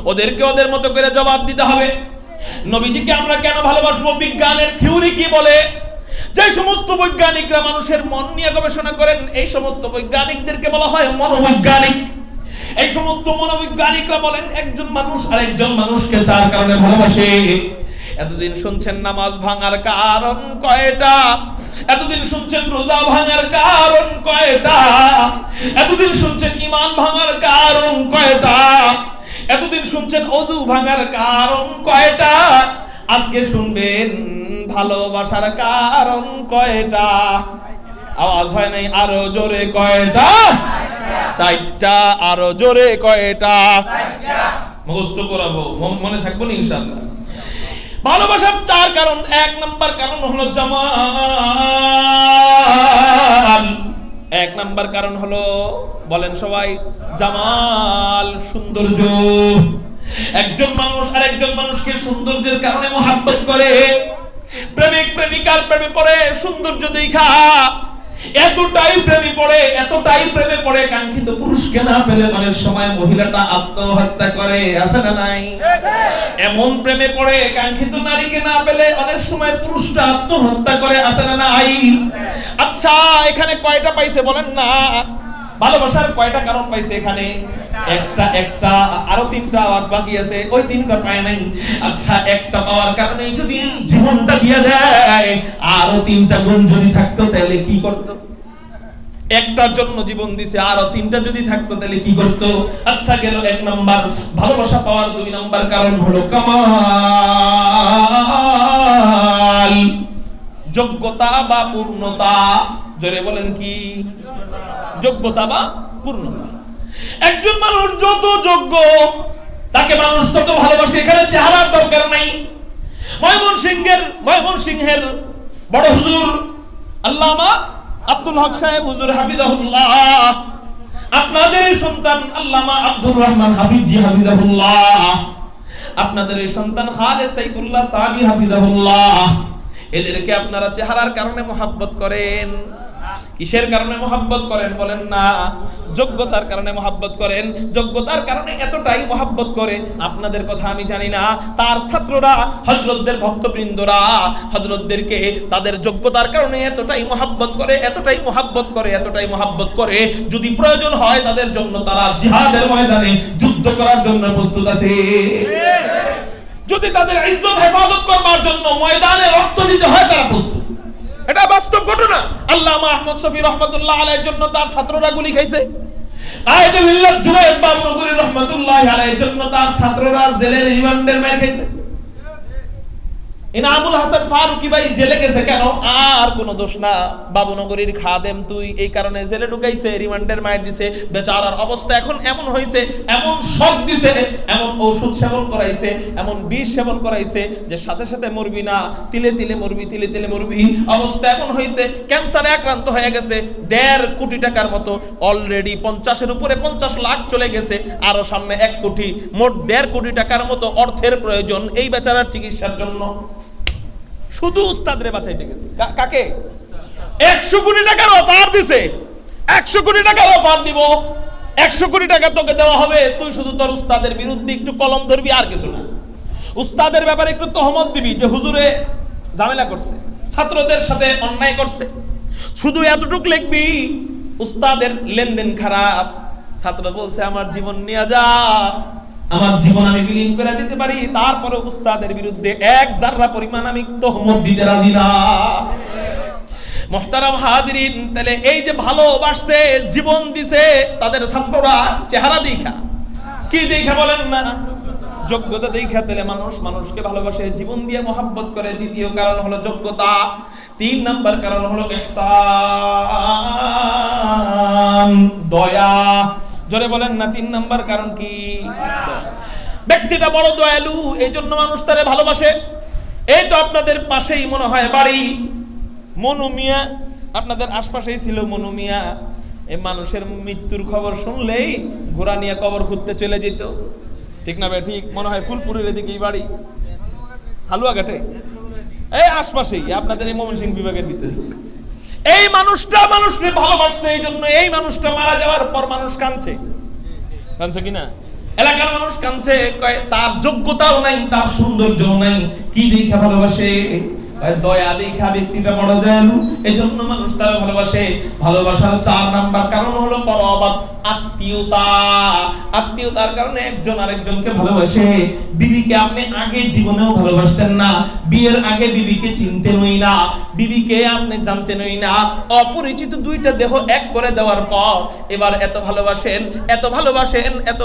[SPEAKER 1] ওদেরকে ওদের মতো করে জবাব দিতে হবে। নবীজিকে আমরা কেন ভালোবাসবো? বিজ্ঞানের থিওরি কি বলে? যে সমস্ত বৈজ্ঞানিকরা মানুষের মন নিয়ে গবেষণা করেন, এই সমস্ত বৈজ্ঞানিকদেরকে বলা হয় মনোবৈজ্ঞানিক। এই সমস্ত মনোবৈজ্ঞানিকরা বলেন একজন মানুষ আরেকজন মানুষকে চার কারণে ভালোবাসে। এতদিন শুনছেন নামাজ ভাঙার কারণ কয়টা, এতদিন শুনছেন রোজা ভাঙার কারণ কয়টা, এতদিন শুনছেন ঈমান ভাঙার কারণ কয়টা, এতদিন শুনছেন ওযু ভাঙার কারণ কয়টা, আজকে শুনবেন ভালোবাসার কারণ কয়টা। আওয়াজ হয় নাই, আরো জোরে কয়টা? চারটা। আরো জোরে কয়টা? মুখস্থ করাবো, মনে থাকবো না ইনশাআল্লাহ। ভালোবাসার চার কারণ। এক নাম্বার কারণ হলো জামাল। এক নাম্বার কারণ হলো, বলেন সবাই, জামাল, সৌন্দর্য। একজন মানুষ আর একজন মানুষকে সৌন্দর্যের কারণে মহব্বত করে। প্রেমিক প্রেমিকার প্রেমে পড়ে সৌন্দর্য দেখা, এতটাই প্রেমে পড়ে কাঙ্ক্ষিত পুরুষকে না পেলে অনেক সময় মহিলাটা আত্মহত্যা করে, আছে না নাই? এমন প্রেমে পড়ে কাঙ্ক্ষিত নারীকে না পেলে অনেক সময় পুরুষটা আত্মহত্যা করে, আছে না নাই? আচ্ছা, এখানে কয়টা পাইছে বলেন না? ভালোবাসার কয়টা কারণ পাইছে এখানে? একটা। আরো তিনটা আর বাকি আছে, ওই তিনটা পায় নাই। আচ্ছা, একটা পাওয়ার কারণে যদি জীবনটা দিয়ে দেয়, আরো তিনটা গুণ যদি থাকতো তাহলে কি করতো? একটার জন্য জীবন দিছে, আরো তিনটা যদি থাকতো তাহলে কি করতো? আচ্ছা, গেল এক নাম্বার। ভালোবাসা পাওয়ার দুই নাম্বার কারণ হলো কামাল, যোগ্যতা বা পূর্ণতা। জোরে বলেন কি? যোগ্যতা বা পূর্ণতা। একজন মানুষ যত যোগ্য, তাকে মানুষ তত ভালোবাসে। এখানে চেহারার দরকার নাই। ময়মনসিংহের বড় হুজুর আল্লামা আব্দুল হক সাহেব হুজুর হাফিজাহুল্লাহ, আপনাদের সন্তান আল্লামা আব্দুর রহমান হাফিজি হাফিজাহুল্লাহ, আপনাদের সন্তান খালেদ সাইফুল্লাহ সাদি হাফিজাহুল্লাহ, এদেরকে আপনারা চেহারার কারণে মহব্বত করেন। কিসের কারণে মহব্বত করেন বলেন না? যোগ্যতার কারণে মহব্বত করেন। যোগ্যতার কারণে এতটাই মহব্বত করে, আপনাদের কথা আমি জানি না, তার ছাত্ররা, হযরতদের ভক্তবৃন্দরা হযরতদেরকে তাদের যোগ্যতার কারণে এতটাই মহব্বত করে, যদি প্রয়োজন হয় তাদের জন্য তারা জিহাদের ময়দানে যুদ্ধ করার জন্য প্রস্তুত আছে। যদি তাদের ইজ্জত হেফাজত করবার জন্য ময়দানে রক্ত দিতে হয়, তারা প্রস্তুত। এটা বাস্তব ঘটনা। আল্লামা আহমদ শফি রহমাতুল্লাহ আলাইহির জন্য তার ছাত্ররা গুলি খাইছে। আয়েদ বিল্লাহ জুনায়েদ বাবনগরী রহমাতুল্লাহ আলাইহির জন্য তার ছাত্ররা জেলের রিমান্ডের মার খাইছে। ইনামুল হাসান ফারুকি ভাই জেলে গেছে কেন? আর কোনো দোষ না, বাবুনগরীর খাদেম তুই, এই কারণে জেলে ঢুকাইছে, রিমান্ডের মার দিছে। বেচারার অবস্থা এখন এমন হইছে, এমন শক দিছে, এমন ঔষধ সেবন করাইছে, এমন বিষ সেবন করাইছে যে সাথে সাথে মরবি না, তিলে তিলে মরবি। অবস্থা এমন হইছে, ক্যান্সারে আক্রান্ত হয়ে গেছে। 1.5 কোটি টাকার মতো অলরেডি 50-এর উপরে 50 লাখ চলে গেছে, আরো সামনে 1 কোটি, মোট 1.5 কোটি টাকার মতো অর্থের প্রয়োজন এই বেচারার চিকিৎসার জন্য। শুধু উস্তাদরে বাঁচাইতে গেছে। কাকে? 100 কোটি টাকার অফার দিছে। 100 কোটি টাকার অফার দিব, 100 কোটি টাকা তোকে দেওয়া হবে, তুই শুধু তোর উস্তাদের বিরুদ্ধে একটু কলম ধরবি, আর কিছু না। উস্তাদের ব্যাপারে একটু তহমত দিবি যে হুজুরে ঝামেলা করছে, ছাত্রদের সাথে অন্যায় করছে, শুধু এতটুক লিখবি উস্তাদের লেনদেন খারাপ। ছাত্র বলছে আমার জীবন নিয়ে যা, আমার জীবন আমি বিলীন করে দিতে পারি, তারপরে উস্তাদের বিরুদ্ধে 1 জাররা পরিমাণ আমি তহমত দিতে রাজি না। মুহতারাম হাজিরিন, তাহলে এই যে ভালোবাসছে, জীবন দিছে তাদের ছাত্ররা, চেহারা দেখা, কি দেখা বলেন না? যোগ্যতা দেখা। তাহলে মানুষকে ভালোবাসে, জীবন দিয়ে মহব্বত করে। দ্বিতীয় কারণ হলো যোগ্যতা। 3 নাম্বার কারণ হলো ইহসান, দয়া। জোরে বলেন না, 3 নাম্বার কারণ কি? ব্যক্তিটা বড় দয়ালু, এই জন্য মানুষ তারে ভালোবাসে। এই তো আপনাদের পাশেই মনে হয় বাড়ি, মনু মিয়া, আপনাদের আশপাশেই ছিল মনু মিয়া। এই মানুষের মৃত্যুর খবর শুনলেই ঘোড়া নিয়ে কবর খুঁজতে চলে যেত, ঠিক না ভাই? ঠিক মনে হয় ফুলপুরের এদিকেই বাড়ি, হালুয়াঘাটে, এই আশপাশেই আপনাদের এই ময়মনসিংহ বিভাগের ভিতরে। এই মানুষটা মানুষকে ভালোবাসতো, এই জন্য এই মানুষটা মারা যাওয়ার পর মানুষ কাঁদছে কিনা? এলাকার মানুষ কাঁদছে, তার যোগ্যতাও নাই, তার সৌন্দর্যও নাই, কি দেখে ভালোবাসে? দয়া দেখা। ব্যক্তিটা বড় দয়ালু, এই জন্য মানুষ তার ভালোবাসে। ভালোবাসার 4 নাম্বার কারণ হলো পরবাদ, আত্মীয়তা। আত্মীয়তার কারণে একজন আরেকজনকে ভালোবাসে। বিবিকে আপনি আগে জীবনেও ভালোবাসতেন না, বিয়ের আগে বিবিকে চিনতেনই না, বিবিকে আপনি জানতেনই না। অপরিচিত 2টা দেহ এক করে দেওয়ার পর এবার এত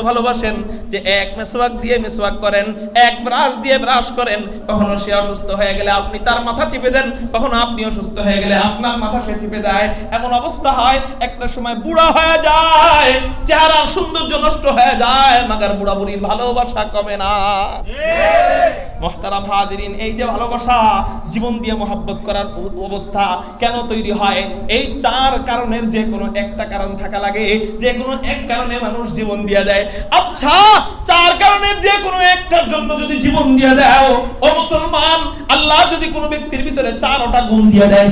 [SPEAKER 1] ভালোবাসেন যে এক মেসওয়াক দিয়ে মেসওয়াক করেন, এক ব্রাশ দিয়ে ব্রাশ করেন। কখনো সে অসুস্থ হয়ে গেলে আপনি তার মাথা চিপে দেন, কখনো আপনি অসুস্থ হয়ে গেলে আপনার মাথা সে চিপে দেয়। এমন অবস্থা হয়, একটা সময় বুড়া হয়ে যায়, চেহারার সৌন্দর্য নষ্ট হয়ে যায়, মাগার বুড়া বুড়ির ভালোবাসা কমে না। মুহতারাম হাজিরিন, এই যে ভালোবাসা, জীবন দিয়ে মহব্বত করার অবস্থা কেন তৈরি হয়? এই 4 কারণের যে কোনো একটা কারণ থাকা লাগে, যে কোনো এক কারণে মানুষ জীবন দিয়ে দেয়। আচ্ছা, 4 কারণের যে কোনো একটার জন্য যদি জীবন দিয়ে দাও, ও মুসলমান, আল্লাহ যদি কোনো ব্যক্তির ভিতরে 4টা গুণ দিয়ে দেয়,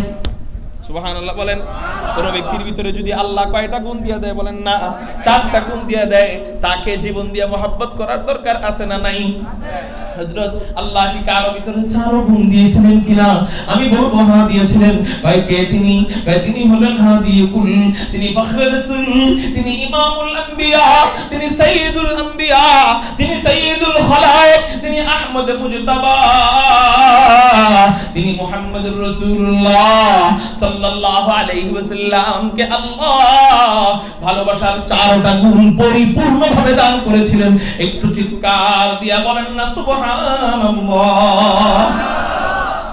[SPEAKER 1] সুবহানাল্লাহ বলেন, কোন ব্যক্তির ভিতরে যদি আল্লাহ কয়টা গুণ দিয়ে দেয়? বলেন না, 4টা গুণ দিয়ে দেয়, তাকে জীবন দিয়ে মহব্বত করার দরকার আছে না নাই? হযরত আল্লাহ কি কারো ভিতরে 4 গুণ দিয়েছিলেন কিনা? আমি বলবো হ্যাঁ দিয়েছিলেন। ভাই কে তিনি? ভাই তিনি হলেন হাদিকুল, তিনি ফখরে রাসূল, তিনি ইমামুল আম্বিয়া, তিনি সাইয়্যিদুল আম্বিয়া, তিনি সাইয়্যিদুল খালায়েক, তিনি আহমদ মুজতাবা, তিনি মুহাম্মদুর রাসূলুল্লাহ সাল্লাল্লাহু আলাইহি ওয়াসাল্লাম কে আল্লাহ ভালোবাসার 4টা গুণ পরিপূর্ণভাবে দান করেছিলেন। একটু চিৎকার দিয়া বলেন না সুবহানাল্লাহ।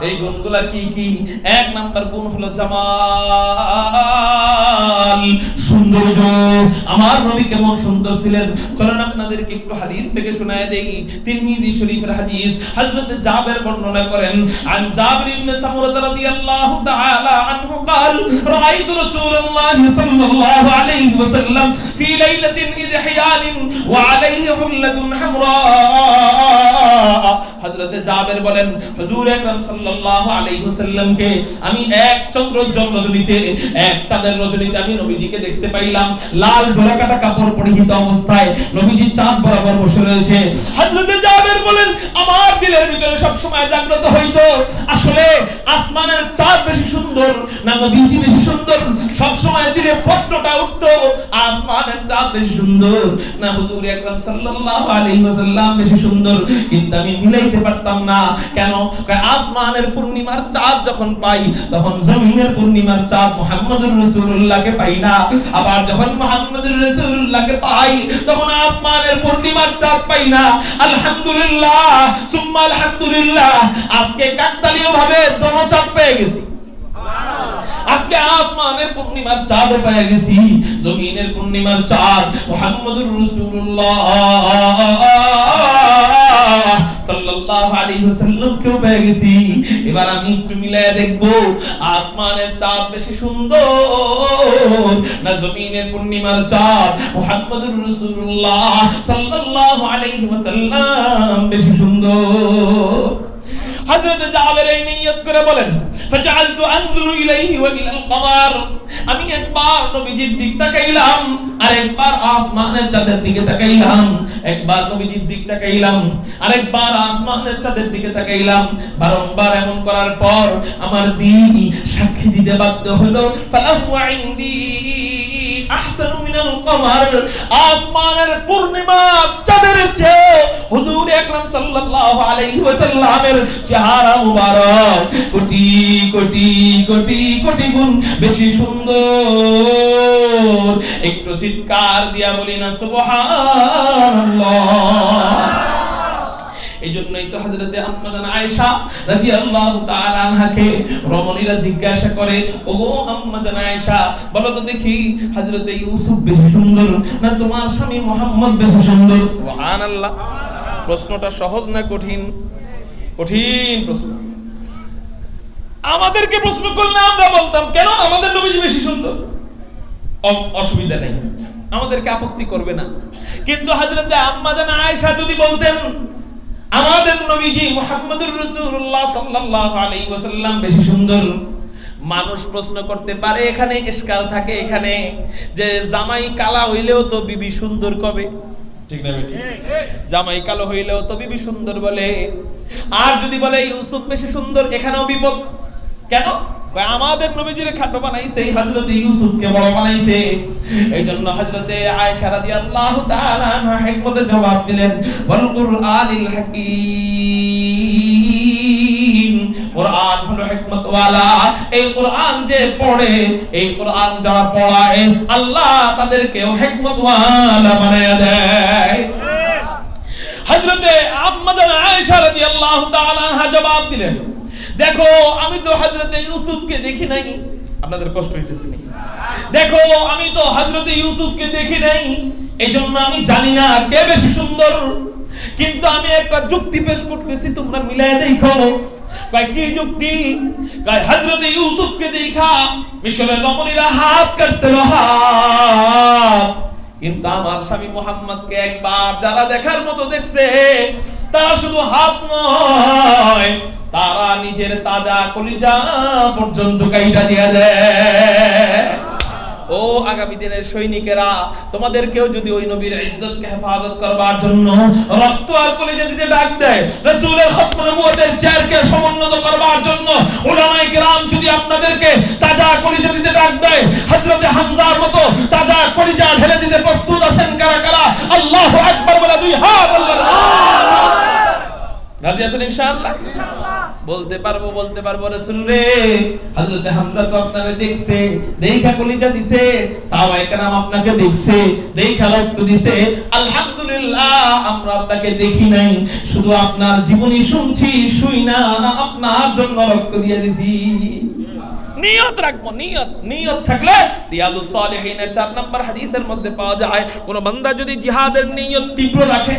[SPEAKER 1] এই গুণগুলা কি কি? 1 নাম্বার গুণ হলো জামাল, সৌন্দর্য। আমার নবী কেমন সুন্দর ছিলেন, চলেন আপনাদেরকে একটু হাদিস থেকে শোনায় দেই। তিরমিজি শরীফের হাদিস, হযরত জাবের বর্ণনা করেন, আন জাবির ইবনে সামুরা রাদিয়াল্লাহু তাআলা আনহু قال রাআইতু রাসূলুল্লাহ সাল্লাল্লাহু আলাইহি ওয়াসাল্লাম ফি লাইলাতিন ইদহিয়ান ওয়া আলাইহি হুল্লাতুন হামরা। হযরত জাবের বলেন, হুজুর আকরাম সাল্লাল্লাহু আলাইহি ওয়াসাল্লামকে আমি এক চন্দ্রোজ্জ্বল রজনীতে, এক চাঁদের রজনীতে আমি নবীজিকে দেখতে পাইলাম। লাল ডোরাকাটা কাপড় পরিহিত অবস্থায় নবীজি চাঁদ বরাবর বসে রয়েছে। হযরত জাবের বলেন, আমার দিলের ভিতরে সব সময় জাগ্রত হইতো, আসলে আসমানের চাঁদ বেশি সুন্দর না নবীজি বেশি সুন্দর? সব সময় দিলে প্রশ্নটা উঠতো, আসমানের চাঁদ বেশি সুন্দর না হুজুর আকরাম সাল্লাল্লাহু আলাইহি ওয়াসাল্লাম বেশি সুন্দর? কিন্তু আমি মিলাইতে পারতাম না। কেন? আসমানের পূর্ণিমার চাঁদ যখন পাই, তখন জমিনের পূর্ণিমার চাঁদ মুহাম্মদুর রাসূলুল্লাহকে পাই না। আবার যখন মুহাম্মদুর রাসূলুল্লাহকে পাই, তখন আসমানের পূর্ণিমার চাঁদ পাই না। আলহামদুলিল্লাহ সুম্মা আলহামদুলিল্লাহ, আজকে কাকতালীয় ভাবে দোনো চাঁদ পেয়ে গেছি। আজকে আসমানের পূর্ণিমার চাঁদ পেয়ে গেছি, জমিনের পূর্ণিমার চাঁদ মুহাম্মদুর রাসূলুল্লাহ সাল্লাল্লাহু আলাইহি ওয়াসাল্লাম কেও পেয়ে গেছি। এবার আমি একটু মিলায়ে দেখব, আসমানের চাঁদ বেশি সুন্দর না জমিনের পূর্ণিমার চাঁদ মুহাম্মদুর রাসূলুল্লাহ সাল্লাল্লাহু আলাইহি ওয়াসাল্লাম বেশি সুন্দর? হযরত জাবের এই নিয়ত করে বলেন, ফাজআলতু আনজুরু ইলাইহি ওয়া ইলাল কমার, আমি একবার নবীজির দিকে তাকাইলাম, আর একবার আসমানের চাঁদের দিকে তাকাইলাম, একবার নবীজির দিকে তাকাইলাম, আর একবার আসমানের চাঁদের দিকে তাকাইলাম। বারংবার এমন করার পর আমার দিল সাক্ষী দিতে বাধ্য হলো, ফালাহু ইনদি আহসানু মিনাল কমার, আসমানের পূর্ণিমা চাঁদের চেয়ে হুজুর আকরাম সাল্লাল্লাহু আলাইহি ওয়াসাল্লামের চেহারা মুবারক কোটি কোটি কোটি কোটি গুণ বেশি সুন্দর। একটু চিৎকার দিয়া বলি না সুবহানাল্লাহ। এইজন্যই তো হযরতে আম্মা জান আয়েশা রাদিয়াল্লাহু তাআলা আনহাকে রমণীরা জিজ্ঞাসা করে, ওগো আম্মা জান আয়েশা, বলো তো দেখি হযরতে ইউসুফ বেশি সুন্দর না তোমার স্বামী মুহাম্মদ বেশি সুন্দর? সুবহানাল্লাহ। প্রশ্নটা সহজ না কঠিন? কঠিন প্রশ্ন। আমাদেরকে প্রশ্ন করলে আমরা বলতাম কেন আমাদের নবীজি বেশি সুন্দর, অসুবিধা নেই, আমাদেরকে আপত্তি করবে না। কিন্তু হযরতে আম্মা জান আয়েশা যদি বলতেন আমাদের নবীজি মুহাম্মদুর রাসূলুল্লাহ সাল্লাল্লাহু আলাইহি ওয়াসাল্লাম বেশি সুন্দর, মানুষ প্রশ্ন করতে পারে, এখানে ইশকাল থাকে এখানে যে জামাই কালা হইলেও তো বিবি সুন্দর কবে? ঠিক না বেটি? জামাই কালো হইলেও তো বিবি সুন্দর বলে। আর যদি বলে ইউসুফ বেশি সুন্দর, এখানেও বিপদ। কেন? আমাদের নবীজির খাটো বানাইছে, হযরতে ইউসুফকে বড় বানাইছে। এইজন্য হযরতে আয়েশা রাদিয়াল্লাহু তাআলা আনহা হিকমতে জবাব দিলেন, ওয়াল কুরআনিল হাকীম, কুরআন হলো হিকমত ওয়ালা। এই কুরআন যে পড়ে, এই কুরআন যারা পড়ায়, আল্লাহ তাদেরকেও হিকমত ওয়ালা বানায়া দেয়। হযরতে আম্মা জান আয়েশা রাদিয়াল্লাহু তাআলা আনহা জবাব দিলেন, দেখো আমি তো হযরতে ইউসুফকে দেখি নাই, আপনাদের কষ্ট হইতেছে নাকি? দেখো আমি তো হযরতে ইউসুফকে দেখি নাই, এইজন্য আমি জানি না কে বেশি সুন্দর, কিন্তু আমি একটা যুক্তি পেশ করতেছি, তোমরা মিলায় দেখো। কয় কি যুক্তি? কয় হযরতে ইউসুফকে দেখা মিশরের রমণীরা হাত কাটছিল, হাত, কিন্তু আমার স্বামী মুহাম্মদকে একবার যারা দেখার মতো দেখছে, তারা শুধু হাত নয়, তারা নিজের তাজা কলিজা পর্যন্ত কাইটা দিয়া দেয়। ও আগামী দিনের সৈনিকেরা, তোমাদেরকেও যদি ওই নবীর ইজ্জতকে হেফাজত করবার জন্য রক্ত আর কলিজা দিতে ডাক দেয়, রাসূলের খতম নবুয়তের চেয়ারকে সমুন্নত করবার জন্য উলামায়ে কেরাম যদি আপনাদেরকে তাজা কলিজা দিতে ডাক দেয়, হযরতে হামজার মতো তাজা কলিজা ঢেলে দিতে প্রস্তুত আছেন কারা কারা? আল্লাহু আকবার বলে দুই হাত আল্লাহর রাজি আছেন ইনশাআল্লাহ? বলতে পারবো রাসূল রে, হযরতে হামজা তো আপনারে দেখছে, দেখা কলিজা দিছে, সাহাবায়ে কেরাম আপনাকে দেখছে, দেখা রক্ত দিছে, আলহামদুলিল্লাহ আমরা আপনাকে দেখি নাই, শুধু আপনার জীবনী শুনছি, শুই না, আপনার জন্য রক্ত দিয়ে দিছি। নিয়ত রাখবো, নিয়ত থাকলে রিয়াদুস সালিহিনের 4 নম্বর হাদিসের মধ্যে পাওয়া যায়, কোন বান্দা যদি জিহাদের নিয়ত তীব্র রাখে,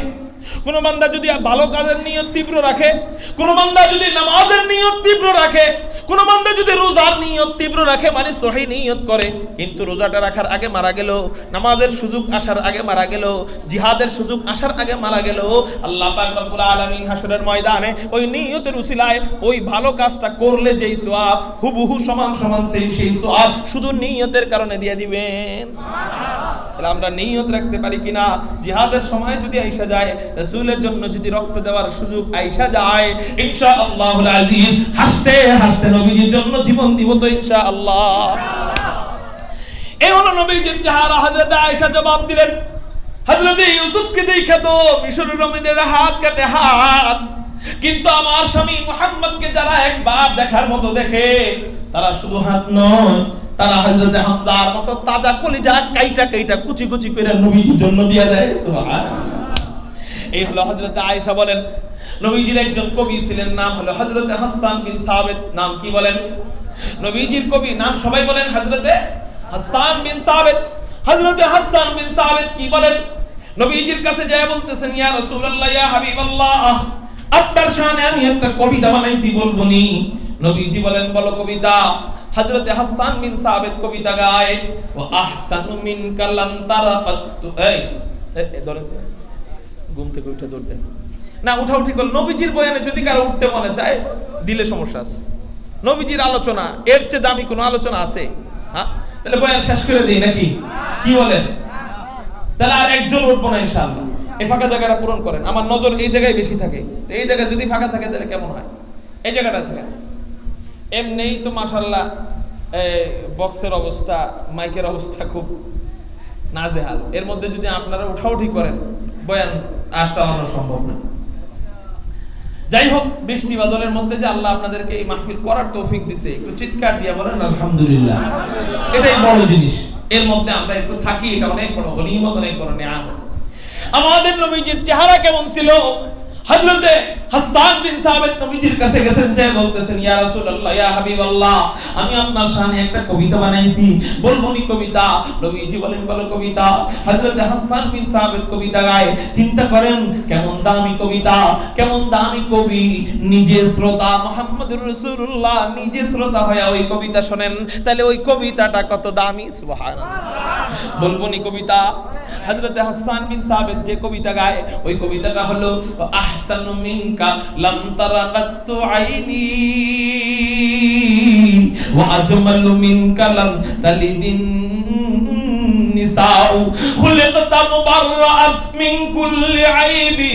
[SPEAKER 1] কোন বান্দা যদি ভালো কাজের নিয়ত তীব্র রাখে, কোন বান্দা যদি নামাজের নিয়ত তীব্র রাখে, কোন বান্দা যদি রোজার নিয়ত তীব্র রাখে, মানে সহি নিয়ত করে, কিন্তু রোজাটা রাখার আগে মারা গেল, নামাজের সুযোগ আসার আগে মারা গেল, জিহাদের সুযোগ আসার আগে মারা গেল, আল্লাহ পাক রব্বুল আলামিন হাসরের ময়দানে ওই নিয়তের উসিলায় ওই ভালো কাজটা করলে যেই সওয়াব হুবহু সমান সমান সেই সওয়াব শুধু নিয়তের কারণে দিয়ে দিবেন। তাহলে আমরা নিয়ত রাখতে পারি কিনা? জিহাদের সময় যদি আইসা যায়, রাসূলের জন্য যদি রক্ত দেওয়ার সুযোগ আইসা যায়, ইনশাআল্লাহুল আজিজ হাসতে হাসতে নবীজির জন্য জীবন দিব তো ইনশাআল্লাহ। এই হলো নবীজির চেহারা। হযরত আয়েশা জবাব দিলেন, হযরতে ইউসুফকে দেখা তো মিশরের রমণীর হাত কাটে হাত, কিন্তু আমার স্বামী মুহাম্মদকে যারা একবার দেখার মতো দেখে, তারা শুধু হাত নয়, তারা হযরতে হামজার মতো তাজা কলিজা কাইটা কাইটা কুচি কুচি করে নবীজির জন্য দিয়ে দেয়। সুবহানাল্লাহ। এই হলো হযরতে আয়েশা বলেন, নবীজির একজন কবি ছিলেন, নাম হলো হযরতে হাসান বিন সাবিত। নাম কি বলেন? নবীজির কবি নাম সবাই বলেন হযরতে হাসান বিন সাবিত। হযরতে হাসান বিন সাবিত কি বলেন? নবীজির কাছে যায় বলতেছেন, ইয়া রাসূলুল্লাহ, ইয়া হাবিবাল্লাহ, আপনার শানে আমি একটা কবিতা বানাইছি, বলবো নি? নবীজি বলেন, বলো কবিতা। হযরতে হাসান বিন সাবিত কবিতা গায়, ওয়া আহসানু মিনকা লাম তারাকাতু। এই ধরেন, ঘুম থেকে উঠে দৌড় দেন না, উঠাউঠি করলে নবীজির বয়ানে যদি কারো উঠতে মনে চায়, দিলে সমস্যা আছে। নবীজির আলোচনা এর চেয়ে দামি কোনো আলোচনা আছে? হ্যাঁ, তাহলে বয়ান শেষ করে দিই নাকি? কি বলেন? তাহলে আর একজন উঠবো না ইনশাআল্লাহ। এই ফাঁকা জায়গাটা পূরণ করেন, আমার নজর এই জায়গায় বেশি থাকে। এই জায়গায় যদি ফাঁকা থাকে তাহলে কেমন হয়? এই জায়গাটা থাকে। এমনিই তো মাশাআল্লাহ বক্সের অবস্থা, মাইকের অবস্থা খুব নাজেহাল, এর মধ্যে যদি আপনারা উঠাউঠি করেন, বয়ান আর চালানো সম্ভব না। যাই হোক, বৃষ্টি বাদলের মধ্যে যে আল্লাহ আপনাদেরকে এই মাহফিল করার তৌফিক দিছে, একটু চিৎকার দিয়ে বলেন আলহামদুলিল্লাহ। এটাই বড় জিনিস, এর মধ্যে আমরা একটু থাকি, এটা অনেক বড় গনিমত, অনেক বড় নিয়ামত। আমাদের নবীজির চেহারা কেমন ছিল? হযরতে হাসান বিন সাবিত নবীজির কাছে গেছেন, যে বলতেছেন, ইয়া রাসূলুল্লাহ, ইয়া হাবিবাল্লাহ, আমি আপনার শানে একটা কবিতা বানাইছি, বলবো নি কবিতা? নবীজি বলেন, বলো কবিতা। হযরতে হাসান বিন সাবিত কবিতা গায়। চিন্তা করেন কেমন দামি কবিতা, কেমন দামি কবি, নিজে শ্রোতা মুহাম্মদুর রাসূলুল্লাহ, নিজে শ্রোতা হয়ে ওই কবিতা শুনেন, তাহলে ওই কবিতাটা কত দামি। সুবহানাল্লাহ। বলবো নি কবিতা? হযরতে হাসান বিন সাবিত যে কবিতা গায়, ওই কবিতাটা হলো, আহসানু মিনকা লাম তারাকাতু আইনি ওয়া আজমালু মিনকা লাম তালিদিন নিসাউ খুলিকতা মুবাররাআন মিন কুল্লি আইবি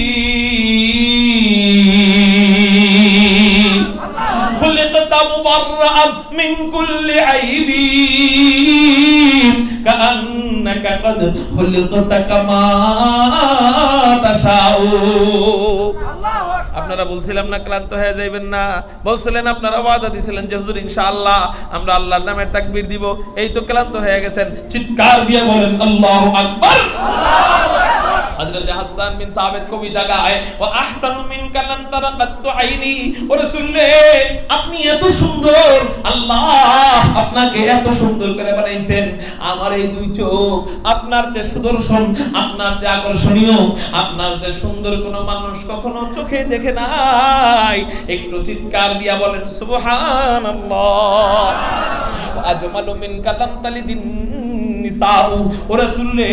[SPEAKER 1] খুলিকতা মুবাররাআন মিন কুল্লি আইবি কাআন্নাকা ক্বাদ খুলিকতা কামা তাশাউ। আপনারা বলছিলাম না ক্লান্ত হয়ে যাইবেন না? বলছিলেন, আপনারা ওয়াদা দিছিলেন যে হুজুর ইনশাআল্লাহ আমরা আল্লাহর নামে তাকবীর দিব। এই তো ক্লান্ত হয়ে গেছেন, চিৎকার দিয়ে বলেন আল্লাহু আকবার। হযরত হাসান বিন সাবিত কবিতা গায়, ওয়া আহসানু মিনকা লাম তারা কাত্তু আইনি। ও রাসূলুল্লাহ, আপনি এত সুন্দর, আল্লাহ আপনাকে এত সুন্দর করে বানাইছেন, আমার এই দুই চোখ আপনার চেয়ে সুদর্শন, আপনার চেয়ে আকর্ষণীয়, আপনার চেয়ে সুন্দর কোন মানুষ কখনো চোখে দেখে নাই। একটু চিৎকার দিয়া বলেন সুবহানাল্লাহ। আজমালু মিনকা লাম তালিদিন নিসাউ। ও রাসূলুল্লাহ,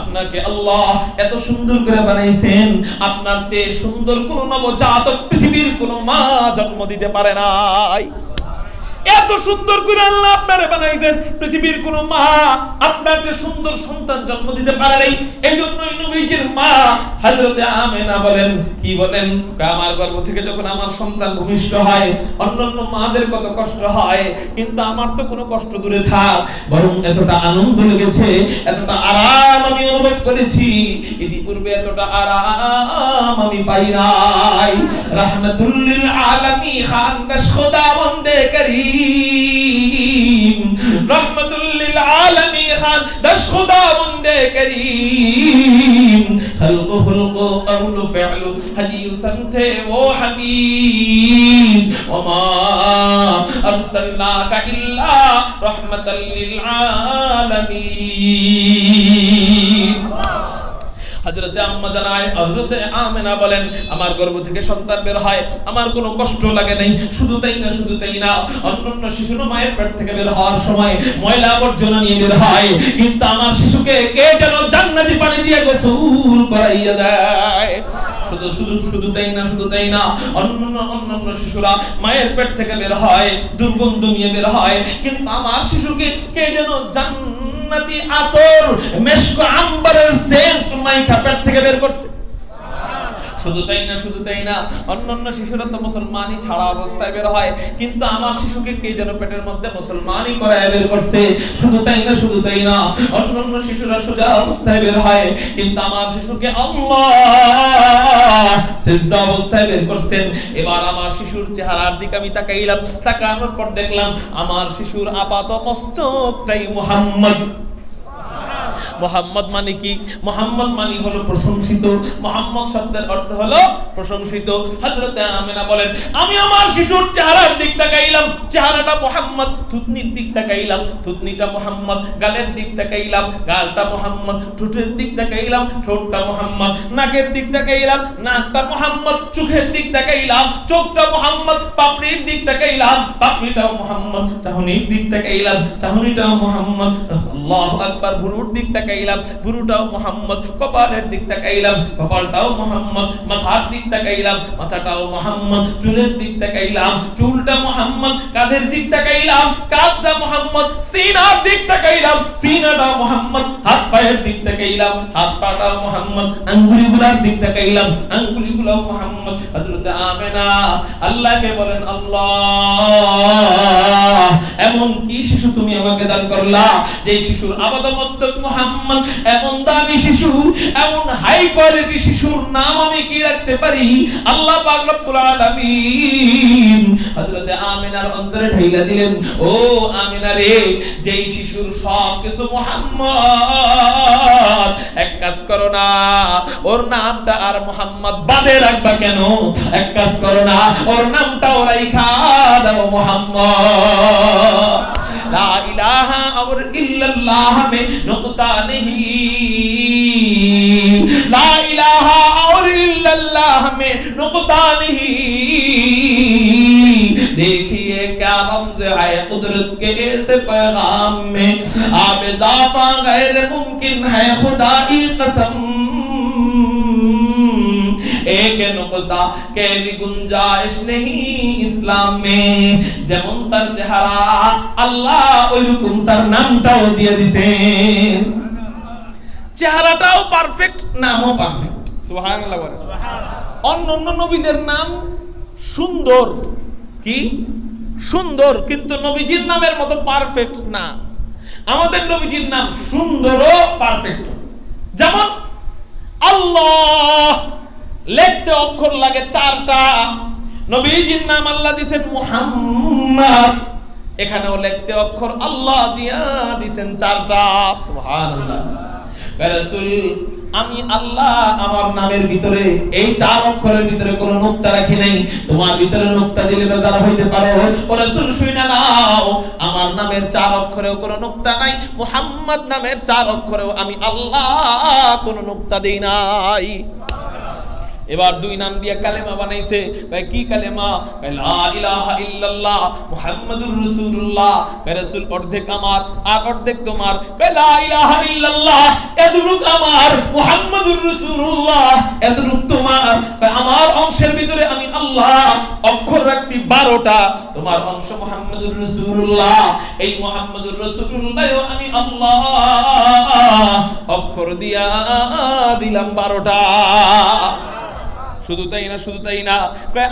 [SPEAKER 1] আপনাকে আল্লাহ এত সুন্দর করে বানাইছেন, আপনার চেয়ে সুন্দর কোন নবজাতক পৃথিবীর কোন মা জন্ম দিতে পারে নাই। এত সুন্দর করে আল্লাহ আপনারে বানাইছেন, পৃথিবীর কোন মা আপনার যে সুন্দর সন্তান জন্ম দিতে পারে নাই। এইজন্যই নবীজির মা হযরতে আমেনা বলেন, কি বলেন, আমার গর্ভ থেকে যখন আমার সন্তান ভূমিষ্ঠ হয়, অন্যান্য মাদের কত কষ্ট হয়, কিন্তু আমার তো কোনো কষ্ট দূরে থাক, বরং এতটা আনন্দ লেগেছে, এতটা আরাম আমি অনুভব করেছি, ইতিপূর্বে এতটা আরাম আমি পাই নাই। রাহমাতুল লিল আলামিন খানদাশ খোদা বন্দে করি, रहमतुल लिल आलमीन खान दश खुदा बंदे करीम, खल्क़ु खुल्क़ु क़ौलु फ़िअलु हदीउ समते वो हबीब, वमा अरसलनाका इल्ला रहमतल लिल आलमीन। হযরতে আম্মা জানায়, হযরতে আমেনা বলেন, আমার গর্ভ থেকে সন্তান বের হয়, আমার কোনো কষ্ট লাগে নাই। শুধু তাই না, অন্যান্য শিশুর মায়ের পেট থেকে বের হওয়ার সময় ময়লা আবর্জনা নিয়ে বের হয়, কিন্তু আমার শিশুকে কে যেন জান্নাতি পানি দিয়ে গোসল করাইয়া দেয়। শুধু তাই না, অন্যান্য শিশুরা মায়ের পেট থেকে বের হয়, দুর্গন্ধ নিয়ে বের হয়, কিন্তু আমার শিশুকে কে যেন জান্নাতি আতর মেশক আম্বরের সেন্ট মাইখা পেট থেকে বের করছে। শুধু তাই না, অন্যান্য শিশুরা তো মুসলমানই ছাড়া অবস্থায় বের হয়, কিন্তু আমার শিশুকে কে যেন পেটের মধ্যে মুসলমানই করায় বের করছে। শুধু তাই না, অন্যান্য শিশুরা সোজা অবস্থায় বের হয়, কিন্তু আমার শিশুকে আল্লাহ সিজদা অবস্থায় বের করছেন। এবার আমার শিশুর চেহারার দিকে আমি তাকাইলাম, তাকানোর পর দেখলাম আমার শিশুর আপাত মস্তকটাই মুহাম্মদ। মুহাম্মদ মানে কি? মুহাম্মদ মানে হলো প্রশংসিত। মুহাম্মদ শব্দের অর্থ হলো প্রশংসিত। হযরতে আমেনা বলেন, আমি আমার শিশুর চেহারার দিক তাকাইলাম, চেহারাটা মুহাম্মদ, থুতনির দিক তাকাইলাম, থুতনিটা মুহাম্মদ, গালের দিক তাকাইলাম, গালটা মুহাম্মদ, ঠোঁটের দিক তাকাইলাম, ঠোঁটটা মুহাম্মদ, নাকের দিক তাকাইলাম, নাকটা মুহাম্মদ, চোখের দিক তাকাইলাম, চোখটা মুহাম্মদ, পাপড়ির দিক তাকাইলাম, পাপড়িটাও মুহাম্মদ, চাহনির দিক তাকাইলাম, চাহনিটাও মুহাম্মদ, আল্লাহু আকবার, ভুরুর দিক তাকাইলাম, ভুরুটাও মুহাম্মদ, কপালের দিক তাকাইলাম, কপালটাও মুহাম্মদ, মাথার দিক তাকাইলাম, মাথাটাও মুহাম্মদ, চুলের দিক তাকাইলাম, চুলটা মুহাম্মদ, কাঁধের দিক তাকাইলাম, কাঁধটা মুহাম্মদ, সিনার দিক তাকাইলাম, সিনাটাও মুহাম্মদ, হাত পায়ের দিক তাকাইলাম, হাত পাটাও মুহাম্মদ, আঙ্গুলিগুলোর দিক তাকাইলাম, আঙ্গুলিগুলোও মুহাম্মদ। হযরত আমেনা আল্লাহকে বলেন, আল্লাহ এমন কি শিশু তুমি আমাকে দান করলা, যে শিশুর আবাদ মস্তক মুহাম্মদ, এমন দামি শিশু, এমন হাই কোয়ালিটি শিশুর নাম আমি কি রাখতে পারি? আল্লাহ পাক রব্বুল আলামিন হযরত আমিনার অন্তরে ঢাইলা দিলেন, ও আমিনা রে, যেই শিশুর সব কিছু মুহাম্মদ, এক কাজ করো না, ওর নামটা আর মুহাম্মদ বাদে রাখবা কেন? এক কাজ করো না, ওর নামটাও রাইখা দাও মুহাম্মদ। লা ইলাহা और इल्लल्लाह में नुक्ता नहीं, ला इलाहा और इल्लल्लाह में नुक्ता नहीं। देखिए क्या रमज़ है कुदरत के ऐसे पैगाम में, आप इज़ाफ़ा गैर मुमकिन है खुदाई कसम, एक नुक्ता के भी गुंजाइश नहीं इस्लाम में। যেমন তার চেহারা, আল্লাহ ওইরকম তার নামটাও দিয়ে দিয়েছেন। চেহারাটাও পারফেক্ট, নামও পারফেক্ট। সুবহানাল্লাহ বলেন। অন্যান্য নবীদের নাম সুন্দর, কি সুন্দর, কিন্তু নবীজির নামের মতো পারফেক্ট না। আমাদের নবীজির নাম সুন্দরও পারফেক্ট। যেমন আল্লাহ লিখতে অক্ষর লাগে 4টা, নবীজির নাম আল্লাহ দিবেন মুহাম্মদ, এখানেও লিখতে অক্ষর আল্লাহ দিয়া দিবেন 4টা। সুবহানাল্লাহ। রাসূল আমি আল্লাহ আমার নামের ভিতরে এই 4 অক্ষরের ভিতরে কোনো নুকতা রাখি নাই। তোমার ভিতরে নুকতা দিলে বেজার হইতে পারো। ও রাসূল শুনে নাও, আমার নামের 4 অক্ষরেও কোনো নুকতা নাই, মুহাম্মদ নামের 4 অক্ষরেও আমি আল্লাহ কোনো নুকতা দেই নাই। এবার 2 নাম দিয়ে কালেমা বানাইছে। ভাই কি কালেমা? লা ইলাহা ইল্লাল্লাহ মুহাম্মাদুর রাসূলুল্লাহ। রাসূল অর্ধেক আমার আর অর্ধেক তোমার। লা ইলাহা ইল্লাল্লাহ এতটুক আমার, মুহাম্মাদুর রাসূলুল্লাহ এতটুক তোমার। আমার অংশের ভিতরে আমি আল্লাহ অক্ষর রাখছি 12টা, তোমার অংশ মুহাম্মাদুর রাসূলুল্লাহ। এই মুহাম্মাদুর রাসূলুল্লাহ আমি আল্লাহ অক্ষর দিয়া দিলাম 12টা। শুধু তাই না, শুধু তাই না,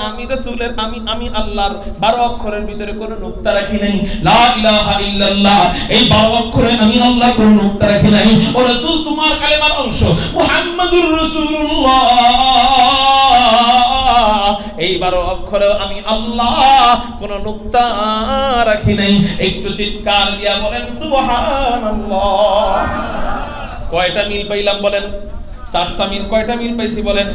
[SPEAKER 1] আমি রাসূলের আমি আল্লাহর 12 অক্ষরের ভিতরে কোনো নুকতা রাখি নাই। লা ইলাহা ইল্লাল্লাহ এই 12 অক্ষরে আমি আল্লাহ কোনো নুকতা রাখি নাই। ও রাসূল তোমার কালেমার অংশ মুহাম্মাদুর রাসূলুল্লাহ, এই 12 অক্ষরে আমি আল্লাহ কোনো নুকতা রাখি নাই। একটু চিৎকার দিয়া বলেন সুবহানাল্লাহ। কয়টা মিল পাইলাম বলেন? 4টা মিল। কয়টা মিল পাইছি বলেন?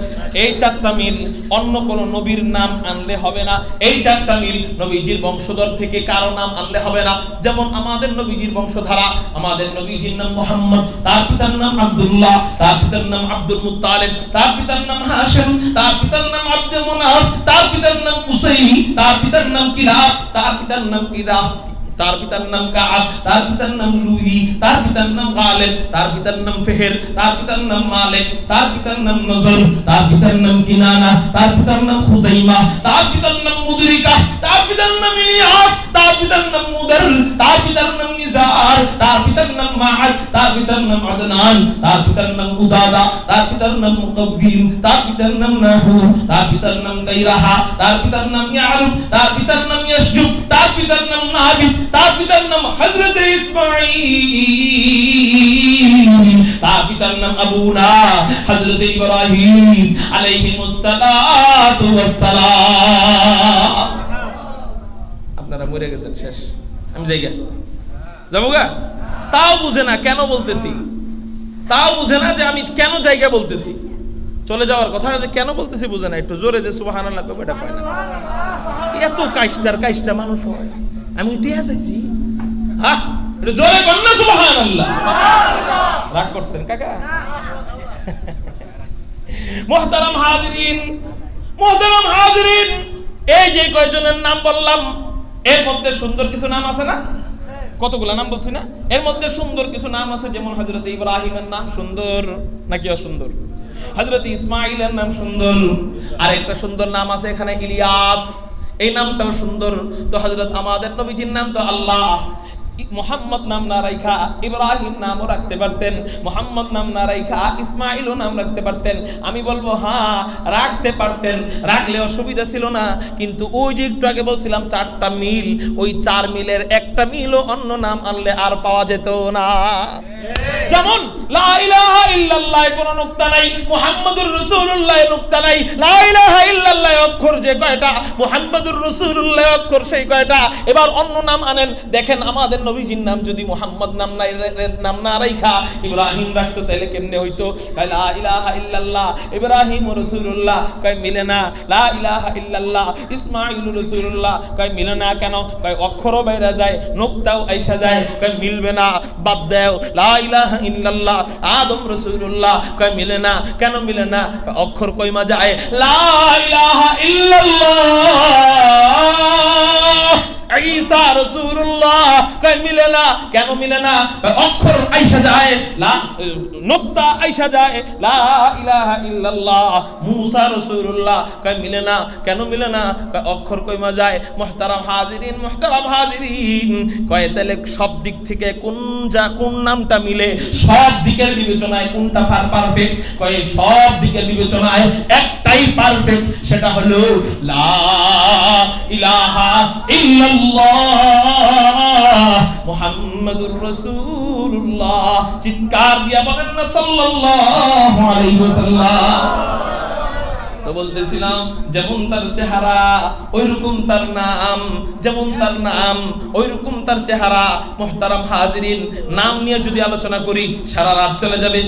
[SPEAKER 1] এই 4টা মিল অন্য কোন নবীর নাম আনলে হবে না। এই 4টা মিল নবীজির বংশধর থেকে কারো নাম আনলে হবে না। যেমন আমাদের নবীজির বংশধারা, আমাদের নবীজির নাম মুহাম্মদ, তার পিতার নাম আব্দুল্লাহ, তার পিতার নাম আব্দুল মুত্তালিব, তার পিতার নাম হাশিম, তার পিতার নাম আব্দুল মুনাফ, তার পিতার নাম কুসাই, তার পিতার নাম কিলাব, তার পিতার নাম কিরাহ, তার পিতার নাম কাআব, তার পিতার নাম লুই, তার পিতার নাম গালিব, তার পিতার নাম ফিহর, তার পিতার নাম মালিক, তার পিতার নাম নজর, তার পিতার নাম কিনানা, তার পিতার নাম খুজাইমা, তার পিতার নাম মুদরিকা, তার পিতার নাম ইলিয়াস, তার পিতার নাম মুদার, তার পিতার নাম নিজার, তার পিতার নাম মাআদ, তার পিতার নাম আদনান, তার পিতার নাম উদাদা, তার পিতার নাম মুতাব্বিন, তার পিতার নাম নাহু, তার পিতার নাম গায়রাহা, তার পিতার নাম ইয়ারুব, তার পিতার নাম ইয়াসজুব, তার পিতার নাম নাবিদ, তার পিতার নাম হযরত ইসমাঈল, তার পিতার নাম আবুনা হযরত ইব্রাহিম আলাইহিমুস সালাতু ওয়াস সালাম। আপনারা মরে গেছেন, শেষ, আমি যাইগা যাবোগা। তাও বুঝে না কেন বলতেছি, তাও বুঝে না যে আমি কেন জায়গা বলতেছি। চলে যাওয়ার কথা কেন বলতেছি বুঝে না। একটু জোরে যে সুবহানাল্লাহ কবে এটা পায় না। এত কাইষ্টা মানুষ হয়। আমি টিয়া চাইছি, হ্যাঁ একটু জোরে বল না সুবহানাল্লাহ। রাগ করছেন কাকা? মুহতারাম হাজিরিন, মুহতারাম হাজিরিন, এই যে কয়জনের নাম বললাম এর মধ্যে সুন্দর কিছু নাম আছে না? কতগুলা নাম বলছি না? এর মধ্যে সুন্দর কিছু নাম আছে। যেমন হযরত ইব্রাহিমের নাম সুন্দর নাকি অসুন্দর? হযরত ইসমাঈলের নাম সুন্দর। আর একটা সুন্দর নাম আছে এখানে ইলিয়াস, এই নামটাও সুন্দর। তো হযরত আমাদের নবীজির নাম তো আল্লাহ। মুহাম্মদ নাম না রাইখা ইব্রাহিম নামও রাখতে পারতেন, মুহাম্মদ নাম না রাইখা ইসমাঈলও নাম রাখতে পারতেন। আমি বলবো হ্যাঁ রাখতে পারতেন, রাখলে অসুবিধা ছিল না। কিন্তু ওই যে একটু আগে বলছিলাম 4টা মিল, ওই 4 মিলের একটা মিলও অন্য নাম আনলে আর পাওয়া যেত না। যেমন লা ইলাহা ইল্লাল্লাহ কোনো নুকতা নাই, মুহাম্মাদুর রাসূলুল্লাহ নুকতা নাই। লা ইলাহা ইল্লাল্লাহ অক্ষর যে কয়টা, মুহাম্মাদুর রাসূলুল্লাহ অক্ষর সেই কয়টা। এবার অন্য নাম আনেন, দেখেন আমাদের নবীজির নাম যদি মুহাম্মদ নাম না রাইখা ইব্রাহিম রাখতো তাহলে কেমনে হইতো? লা ইলাহা ইল্লাল্লাহ ইব্রাহিম রাসূলুল্লাহ কয় মিলে না। লা ইলাহা ইল্লাল্লাহ ইসমাঈল রাসূলুল্লাহ কয় মিলে না। কেন? কয় অক্ষরও বাইরে যায়, নুকতাও আইসা যায়, কয় মিলবে না, বাদ দাও। লা ইলাহা ইল্লাল্লাহ আদম রাসূলুল্লাহ কয় মিলে না। কেন মিলে না? অক্ষর কয়মা যায়। লা ইলাহা ইল্লাল্লাহ ঈসা রাসূলুল্লাহ কয় মিলে না। কেন মিলে না? অক্ষর আইসা যায়, নুকতা আইসা যায়। লা ইলাহা ইল্লাল্লাহ মুসা রাসূলুল্লাহ কয় মিলে না। কেন মিলে না? অক্ষর কয়মা যায়। মুহতারাম হাজিরিন, মুহতারাম হাজিরিন, কয় তাহলে সব দিক থেকে কোন নামটা মিলে? সব দিকের বিবেচনায় কোনটা পারফেক্ট? কয় সব দিকের বিবেচনায় একটাই পারফেক্ট, সেটা হলো লা ইলাহা ইল্লাল্লাহ মুহাম্মাদুর রাসূলুল্লাহ। চিৎকার দিয়া বলেন না সাল্লাল্লাহু আলাইহি ওয়াসাল্লাম। তো বলতেছিলাম যেমন তার চেহারা ওইরকম তার নাম, যেমন তার নাম ওইরকম তার চেহারা। মুহতারাম হাজিরিন, নাম নিয়ে যদি আলোচনা করি সারা রাত চলে যাবে।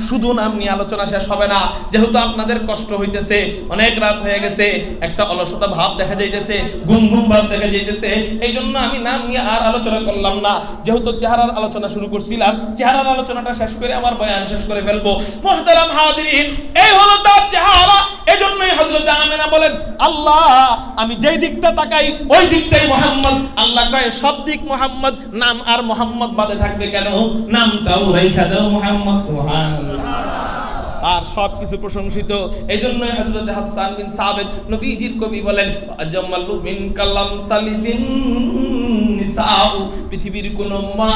[SPEAKER 1] শুধু নাম নিয়ে আলোচনা শেষ হবে না। যেহেতু আপনাদের কষ্ট হইতেছে, অনেক রাত হয়ে গেছে, একটা অলসতা ভাব দেখা যাইতেছে, ঘুম ভাব দেখা যাইতেছে, এই জন্য আমি নাম নিয়ে আর আলোচনা করলাম না। যেহেতু চেহারার আলোচনা শুরু করছিলাম, চেহারার আলোচনাটা শেষ করে আমার বয়ান শেষ করে ফেলবো। মুহতারাম হাজিরিন, এই হলো তার চেহারা। এজন্যই হযরত আমেনা বলেন, আল্লাহ আমি যেই দিকটা তাকাই ওই দিকটাই মুহাম্মদ। আল্লাহ কয় সব দিক মুহাম্মদ, নাম আর মুহাম্মদ বাদে থাকবে কেন? নামটাও রাইখা দাও মুহাম্মদ। সুবহানাল্লাহ। আর সবকিছু প্রশংসিত। এইজন্যই হযরত হাসান বিন সাবিত নবীজির কবি বলেন, আজমালু মিন কালাম তালিদিন নিসাউ, পৃথিবীর কোন মা,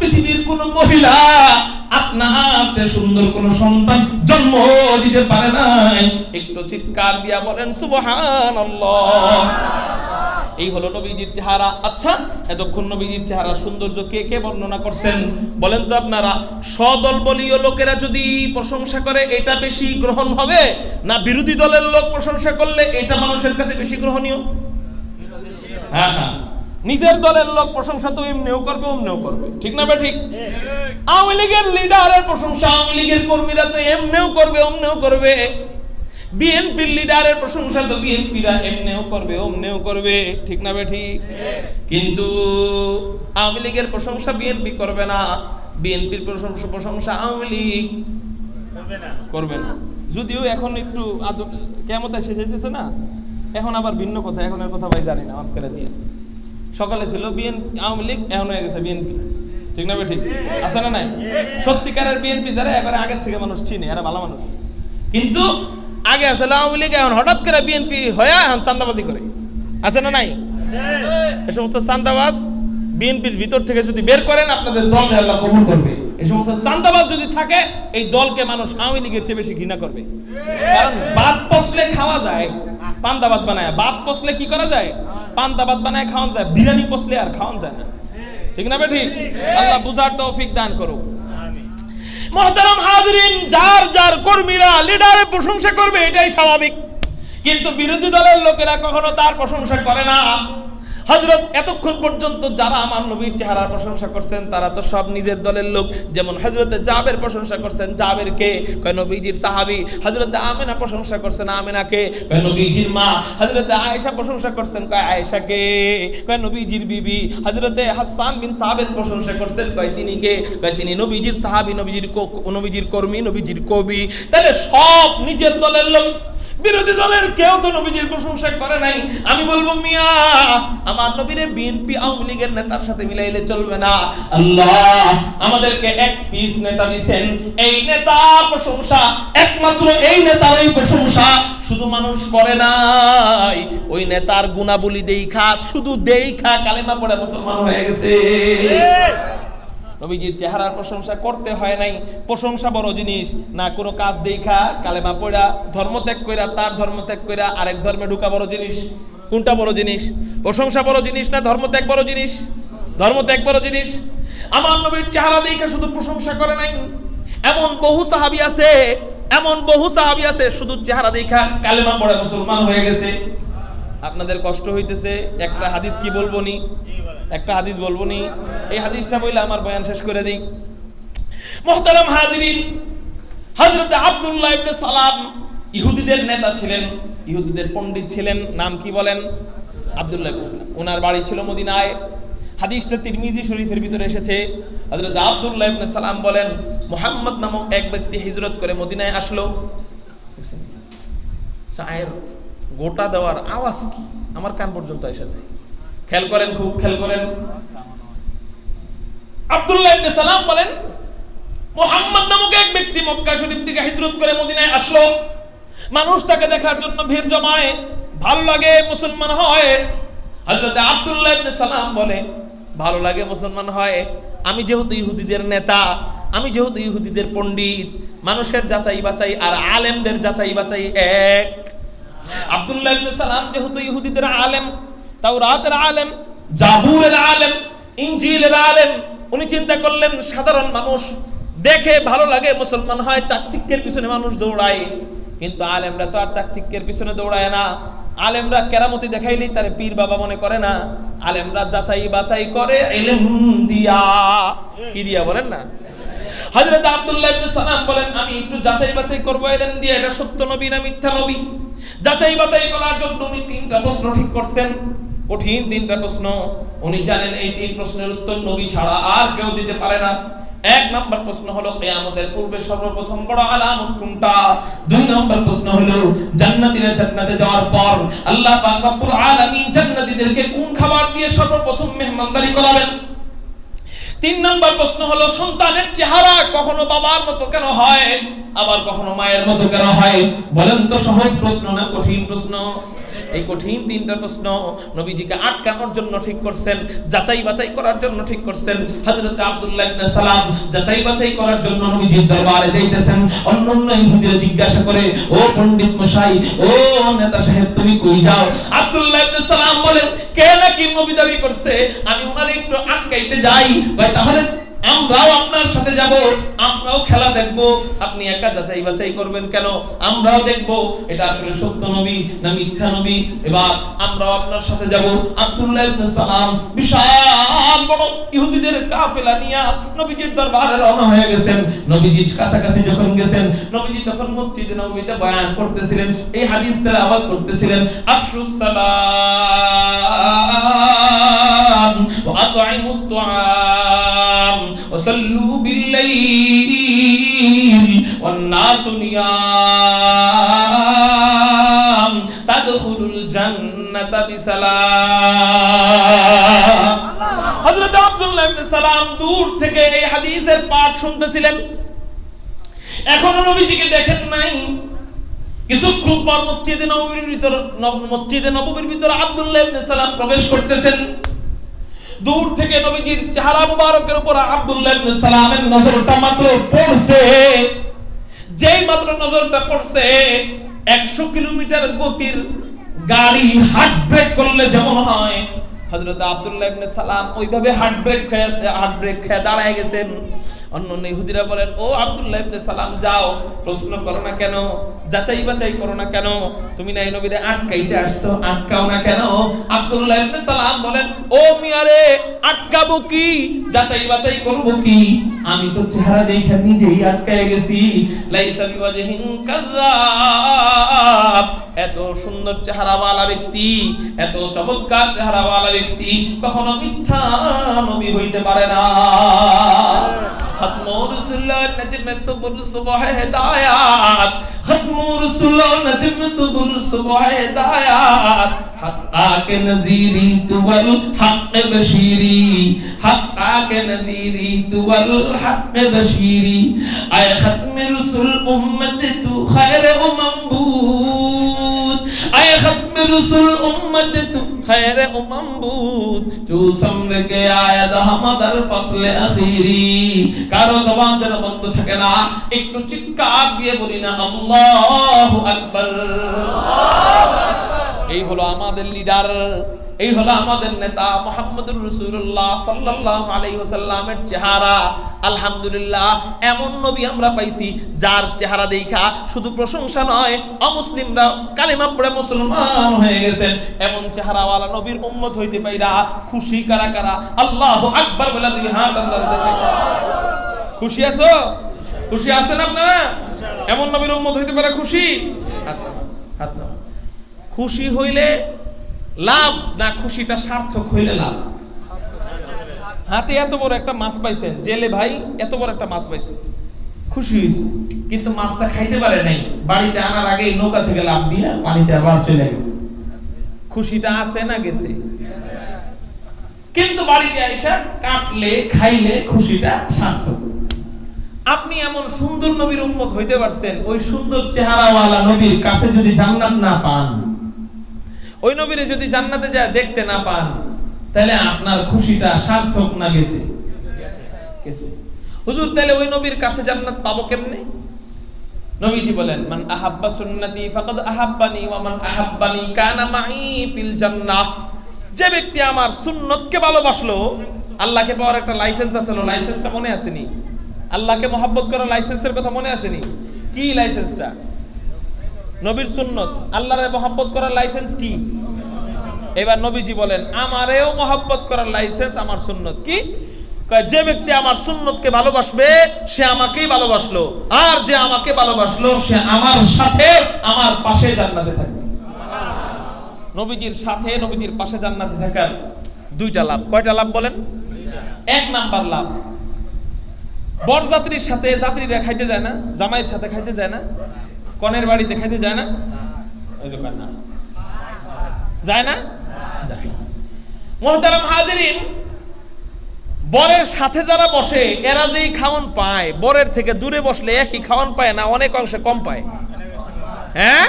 [SPEAKER 1] পৃথিবীর কোন মহিলা আপনার চেয়ে সুন্দর কোন সন্তান জন্ম দিতে পারে নাই। একটু চিৎকার দিয়া বলেন সুবহানাল্লাহ। এই হলো নবীজির চেহারা। আচ্ছা, এতক্ষণ নবীজির চেহারা সৌন্দর্য কে কে বর্ণনা করছেন বলেন তো আপনারা? সদল বলীয় লোকেরা যদি প্রশংসা করে এটা বেশি গ্রহণ হবে, না বিরোধী দলের লোক প্রশংসা করলে এটা মানুষের কাছে বেশি গ্রহণীয়? হ্যাঁ, নিজের দলের লোক প্রশংসা তো এমনিও করবে অমনিও করবে, ঠিক না? ঠিক। আওয়ামী লীগের লিডারের প্রশংসা আওয়ামী লীগের কর্মীরা তো এমনিও করবে অমনিও করবে। বিএনপির লিডারের প্রশংসা তো বিএনপিরা এমনিও করবে অমনিও করবে, ঠিক না? ঠিক। কিন্তু আওয়ামী লীগের প্রশংসা বিএনপি করবে না, বিএনপির প্রশংসা আওয়ামী লীগ করবে না। যদিও এখন একটু কিয়ামত এসে যেতেছে না, এখন আবার ভিন্ন কথা, এখন এর কথা ভাই জানি না, মাফ করে দিয়ে। সকালে ছিল বিএনপি আওয়ামী লীগ, এখন হয়ে গেছে বিএনপি, ঠিক না? ঠিক আছে না? নাই সত্যিকারের বিএনপি যারা এবারে আগের থেকে মানুষ চিনে, এরা ভালো মানুষ। কিন্তু আগে আসলে আওয়ামী লীগ, এখন হঠাৎ করে বিএনপি হয়ে এখন চাঁদাবাজি করে, আছে না? নাই এই সমস্ত চাঁদাবাজ বিএনপির ভিতর থেকে যদি বের করেন আপনাদের দল আল্লাহ কবুল করবে। এই সমস্ত চাঁদাবাজ যদি থাকে এই দলকে মানুষ আওয়ামী লীগের চেয়ে বেশি ঘৃণা করবে। কারণ ভাত পচলে খাওয়া যায়, পান্তা ভাত বানায়, ভাত পচলে কি করা যায়? পান্তা ভাত বানায় খাওয়া যায়, বিরিয়ানি পচলে আর খাওয়া যায় না, ঠিক না? ঠিক। আল্লাহ বুঝার তৌফিক দান করুক। মুহতারাম হাজিরিন, যার যার কর্মীরা লিডারের প্রশংসা করবে এটাই স্বাভাবিক, কিন্তু বিরোধী দলের লোকেরা কখনো তার প্রশংসা করে না। হযরত এতক্ষণ পর্যন্ত যারা আমার নবীর চেহারার প্রশংসা করছেন তারা তো সব নিজের দলের লোক। যেমন হযরত জাবের প্রশংসা করছেন, জাবের কে? কয় নবীজির সাহাবী। হযরত আমেনা প্রশংসা করছেন, আমেনা কে? কয় নবীজির মা। হযরত আয়েশা প্রশংসা করছেন, কয় আয়েশা কে? কয় নবীজির বিবি। হযরত হাসান বিন সাবিত প্রশংসা করছেন, কয় তিনি কে? কয় তিনি নবীজির সাহাবী, নবীজির কর্মী, নবীজির কবি। তাহলে সব নিজের দলের লোক। বিরোধী দলের কেউ তো নবীজির প্রশংসা করে নাই। আমি বলবো মিয়া, আমার নবীরে বিএনপি আওয়ামী লীগের নেতার সাথে মিলাইলে চলবে না। আল্লাহ আমাদেরকে এক পিস নেতা দিবেন, এই নেতার প্রশংসা একমাত্র এই নেতারই প্রশংসা শুধু মানুষ করে নাই, ওই নেতার গুণাবলী দেইখা, শুধু দেইখা কালেমা পড়ে মুসলমান হয়ে গেছে। নবীজির চেহারার প্রশংসা করতে হয় নাই। প্রশংসা বড় জিনিস না, কোনো কাজ দেখা কালেমা পড়া, ধর্ম ত্যাগ কইরা, তার ধর্ম ত্যাগ কইরা আরেক ধর্মে ঢুকা বড় জিনিস। কোনটা বড় জিনিস? প্রশংসা বড় জিনিস না ধর্ম ত্যাগ বড় জিনিস? ধর্ম ত্যাগ বড় জিনিস। আমার নবীর চেহারা দেখা শুধু প্রশংসা করে নাই। এমন বহু সাহাবী আছে শুধু চেহারা দেখা কালেমা পড়ে মুসলমান হয়ে গেছে। আপনাদের কষ্ট হইতেছে, একটা হাদিস কি বলবো নি? একটা হাদিস বলবো নি? এই হাদিসটা বইলে আমার বয়ান শেষ করে দিই। মুহতারাম হাজিরিন, হযরত আব্দুল্লাহ ইবনে সালাম ইহুদিদের নেতা ছিলেন, ইহুদিদের পণ্ডিত ছিলেন। নাম কি বলেন? আব্দুল্লাহ ইবনে সালাম। ওনার বাড়ি ছিল মদিনায়। হাদিসটা তিরমিজি শরীফের ভিতরে এসেছে। হযরত আব্দুল্লাহ ইবনে সালাম বলেন, মুহাম্মদ নামক এক ব্যক্তি হিজরত করে মদিনায় আসলো। চায়ের গোটা দেওয়ার আওয়াজ কি আমার কান পর্যন্ত এসে যায়। খেয়াল করেন, খুব খেয়াল করেন। আব্দুল্লাহ ইবনে সালাম বলেন, মুহাম্মদ নামক এক ব্যক্তি মক্কা শরীফ থেকে হিজরত করে মদিনায় আসলো। মানুষ তাকে দেখার জন্য ভিড় জমায়, ভালো লাগে, মুসলমান হয়। হযরত আব্দুল্লাহ ইবনে সালাম বলে, ভালো লাগে, মুসলমান হয়। আমি যেহেতু ইহুদিদের নেতা, আমি যেহেতু ইহুদিদের পণ্ডিত, মানুষের যাচাই বাছাই আর আলেমদের যাচাই বাছাই এক। আব্দুল্লাহ ইবনে সালাম যেহেতু ইহুদিদের আলেম, তাওরাতের আলেম, জাবুরের আলেম, ইনজিলের আলেম, উনি চিন্তা করলেন সাধারণ মানুষ দেখে ভালো লাগে, মুসলমান হয়, চাকচিক্যের পিছনে মানুষ দৌড়ায়, কিন্তু আলেমরা তো আর চাকচিক্যের পিছনে দৌড়ায় না, আলেমরা কেরামতি দেখাইলেই তারে পীর বাবা মনে করে না, আলেমরা যাচাই বাছাই করে ইলম দিয়া। কি দিয়া বলেন না? হযরত আব্দুল্লাহ ইবনে সালাম বলেন, আমি একটু যাচাই বাছাই করব ইলম দিয়া, এটা সত্য নবী না মিথ্যা নবী। যাচাই বাছাই করার জন্য উনি 3টা প্রশ্ন ঠিক করছেন, কঠিন 3টা প্রশ্ন। উনি জানেন এই 3 প্রশ্নের উত্তর নবী ছাড়া আর কেউ দিতে পারে না। 1 নম্বর প্রশ্ন হলো কিয়ামতের পূর্বে সর্বপ্রথম বড় আলামত কোনটা? 2 নম্বর প্রশ্ন হলো জান্নাতীরা জান্নাতে যাওয়ার পর আল্লাহ পাক রব্বুল আলামিন জান্নাতীদেরকে কোন খাবার দিয়ে সর্বপ্রথম মেহমানদারি করাবেন? 3 নম্বর প্রশ্ন হলো সন্তানের চেহারা কখনো বাবার মতো কেন হয়, আবার কখনো মায়ের মতো কেন হয়? বলেন তো সহজ প্রশ্ন না কঠিন প্রশ্ন? এই কঠিন 3টা প্রশ্ন নবীজিকে আটকানোর জন্য ঠিক করছেন, যাচাই বাছাই করার জন্য ঠিক করছেন। হযরত আব্দুল্লাহ ইবনে সালাম যাচাই বাছাই করার জন্য নবীজির দরবারে যাইতেছেন। অন্যান্য ইহুদিরা জিজ্ঞাসা করে, ও পণ্ডিত মশাই, ও নেতা সাহেব, তুমি কই যাও? আব্দুল্লাহ ইবনে সালাম বলেন, কে নাকি নবী দাবি করছে, আমি উনারে একটু আটকাইতে যাই। তাহলে আমরাও আপনার সাথে যাব, আমরাও খেলা দেখব। আপনি একা যাচাই বাছাই করবেন কেন? আমরাও দেখব এটা আসলে সত্য নবী না মিথ্যা নবী। এবার আমরাও আপনার সাথে যাব। আব্দুল্লাহ ইবনে সালাম বিশাল বড় ইহুদিদের কাফেলা নিয়ে নবীজির দরবারে রওনা হয়ে গেছেন। নবীজির কাছাকাছি যখন গেছেন, নবীজি তখন মসজিদে নববীতে বয়ান করতেছিলেন, এই হাদিস তেলাওয়াত করতেছিলেন। আফশুস সালাম ওয়া আতঈমুত তুআম وصلوا بالليل والناس نيام تدخلوا الجنة بسلام। হযরত আব্দুল্লাহ ইবনে সালাম দূর থেকে এই হাদিসের পাঠ শুনতেছিলেন, এখনো নবীজিকে দেখেন নাই। কিছুক্ষণ পর মসজিদে নববীর ভিতর আব্দুল্লাহ ইবনে সালাম প্রবেশ করতেছেন। দূর থেকে নবীজির চেহারা মুবারকের উপর আব্দুল্লাহ ইবনে সালামের নজরটা মাত্র পড়ছে। যেই মাত্র নজরটা পড়ছে, 100 কিলোমিটার গতির গাড়ি হার্ট ব্রেক করলে যেমন হয়, হযরত আব্দুল্লাহ ইবনে সালাম ওইভাবে হার্ট ব্রেক খেয়ে দাঁড়ায় গেছেন। অন্যান্য ইহুদিরা বলেন, ও আব্দুল্লাহ ইবনে সালাম, যাও, প্রশ্ন করো না কেন, যাচাই বাছাই করো না কেন? তুমি না এই নবীরে আটকাইতে আসছো, আটকাও না কেন? আব্দুল্লাহ ইবনে সালাম বলেন, ও মিয়ারে, আটকাবো কি, যাচাই বাছাই করব কি? আমি তো চেহারা দেখে নিজেই আটকায় গেছি। লাইসা বিওয়াজহিন কাযাব, এত সুন্দর চেহারাওয়ালা ব্যক্তি, এত চমৎকার চেহারাওয়ালা ব্যক্তি কখনো মিথ্যা নবী হইতে পারে না। খতমুর রাসূলুল্লাহ নজমে সুবুল সুবহ হিদায়াত, খতমুর রাসূলুল্লাহ নজমে সুবুল সুবহ হিদায়াত, হাক্কাকে নযীরি তুওয়াল হক বশীরি, হাক্কাকে নযীরি তুওয়াল হক বশীরি, আয় খতমে রাসূল উম্মত তু খায়রে উম্মত, আয় খতমে রাসূল উম্মত তু খায়রে উম্মত, তু সামনে কে আয়াত হামাদার ফসলে আখিরি। কারো জবান যেন বন্ধ থাকে না, একটু চিৎকার দিয়ে বলি না আল্লাহু আকবার। এই হলো আমাদের লিডার, এই হলো আমাদের নেতা মুহাম্মদুর রাসূলুল্লাহ সাল্লাল্লাহু আলাইহি ওয়াসাল্লামের চেহারা। আলহামদুলিল্লাহ, এমন নবী আমরা পাইছি যার চেহারা দেখা শুধু প্রশংসা নয়, অমুসলিমরা কালেমা পড়ে মুসলমান হয়ে গেছেন। এমন চেহারাওয়ালা নবীর উম্মত হইতে পাইরা খুশি কারা কারা? আল্লাহু আকবার বলে দুই হাত আল্লাহর দিকে। খুশি আছো? খুশি আছেন আপনারা? এমন নবীর উম্মত হইতে পারে খুশি? হাত নাও। খুশি হইলে লাভ না খুশিটা সার্থক হইলে লাভ? হাতে এত বড় একটা মাছ পাইছেন, জেলে ভাই এত বড় একটা মাছ পাইছে, খুশি হইছে, কিন্তু মাছটা খাইতে পারে নাই। বাড়িতে আনার আগে নৌকা থেকে লাভ দিয়ে পানিতে আবার চলে গেছে। খুশিটা আছে না গেছে? কিন্তু বাড়িতে আইসা কাটলে খাইলে খুশিটা সার্থক। আপনি এমন সুন্দর নবীর উম্মত হইতে পারছেন, ওই সুন্দর চেহারাওয়ালা নবীর কাছে যদি জান্নাত না পান, ওই নবীরে যদি জান্নাতে যায় দেখতে না পান, তাহলে আপনার খুশিটা সার্থক না গেছে? গেছে। হুজুর, তাহলে ওই নবীর কাছে জান্নাত পাবো কেমনে? নবীজি বলেন, মান আহাব্বা সুন্নতি ফাকাদ আহাব্বানি ওয়া মান আহাব্বানি কানা মাই ফিল জান্নাহ। যে ব্যক্তি আমার সুন্নতকে ভালোবাসলো, আল্লাহকে পাওয়ার একটা লাইসেন্স আছে, লাইসেন্সটা মনে আসেনি? আল্লাহকে মহব্বত করার লাইসেন্সের কথা মনে আসেনি? কি লাইসেন্সটা? নবীর সুন্নত। আল্লাহরে মহব্বত করার লাইসেন্স কি? এবার নবীজি বলেন আমারেও মহব্বত করার লাইসেন্স আমার সুন্নত। কি? যে ব্যক্তি আমার সুন্নতকে ভালোবাসবে সে আমাকেই ভালোবাসলো, আর যে আমাকে ভালোবাসলো সে আমার সাথে আমার পাশে জান্নাতে থাকবে। নবীজির সাথে নবীজির পাশে জান্নাতে থাকার দুইটা লাভ। কয়টা লাভ বলেন? এক নাম্বার লাভ, বরযাত্রীর সাথে যাত্রীরা খাইতে যায় না, জামাইয়ের সাথে খাইতে যায় না, কনের বাড়িতে খাইতে যায় না, ওই যে না যায় না, যায়। মুহতারাম হাজিরিন, বরের সাথে যারা বসে এরা যেই খাওয়ান পায়, বরের থেকে দূরে বসলে একই খাওয়ান পায় না, অনেক অংশে কম পায়। হ্যাঁ,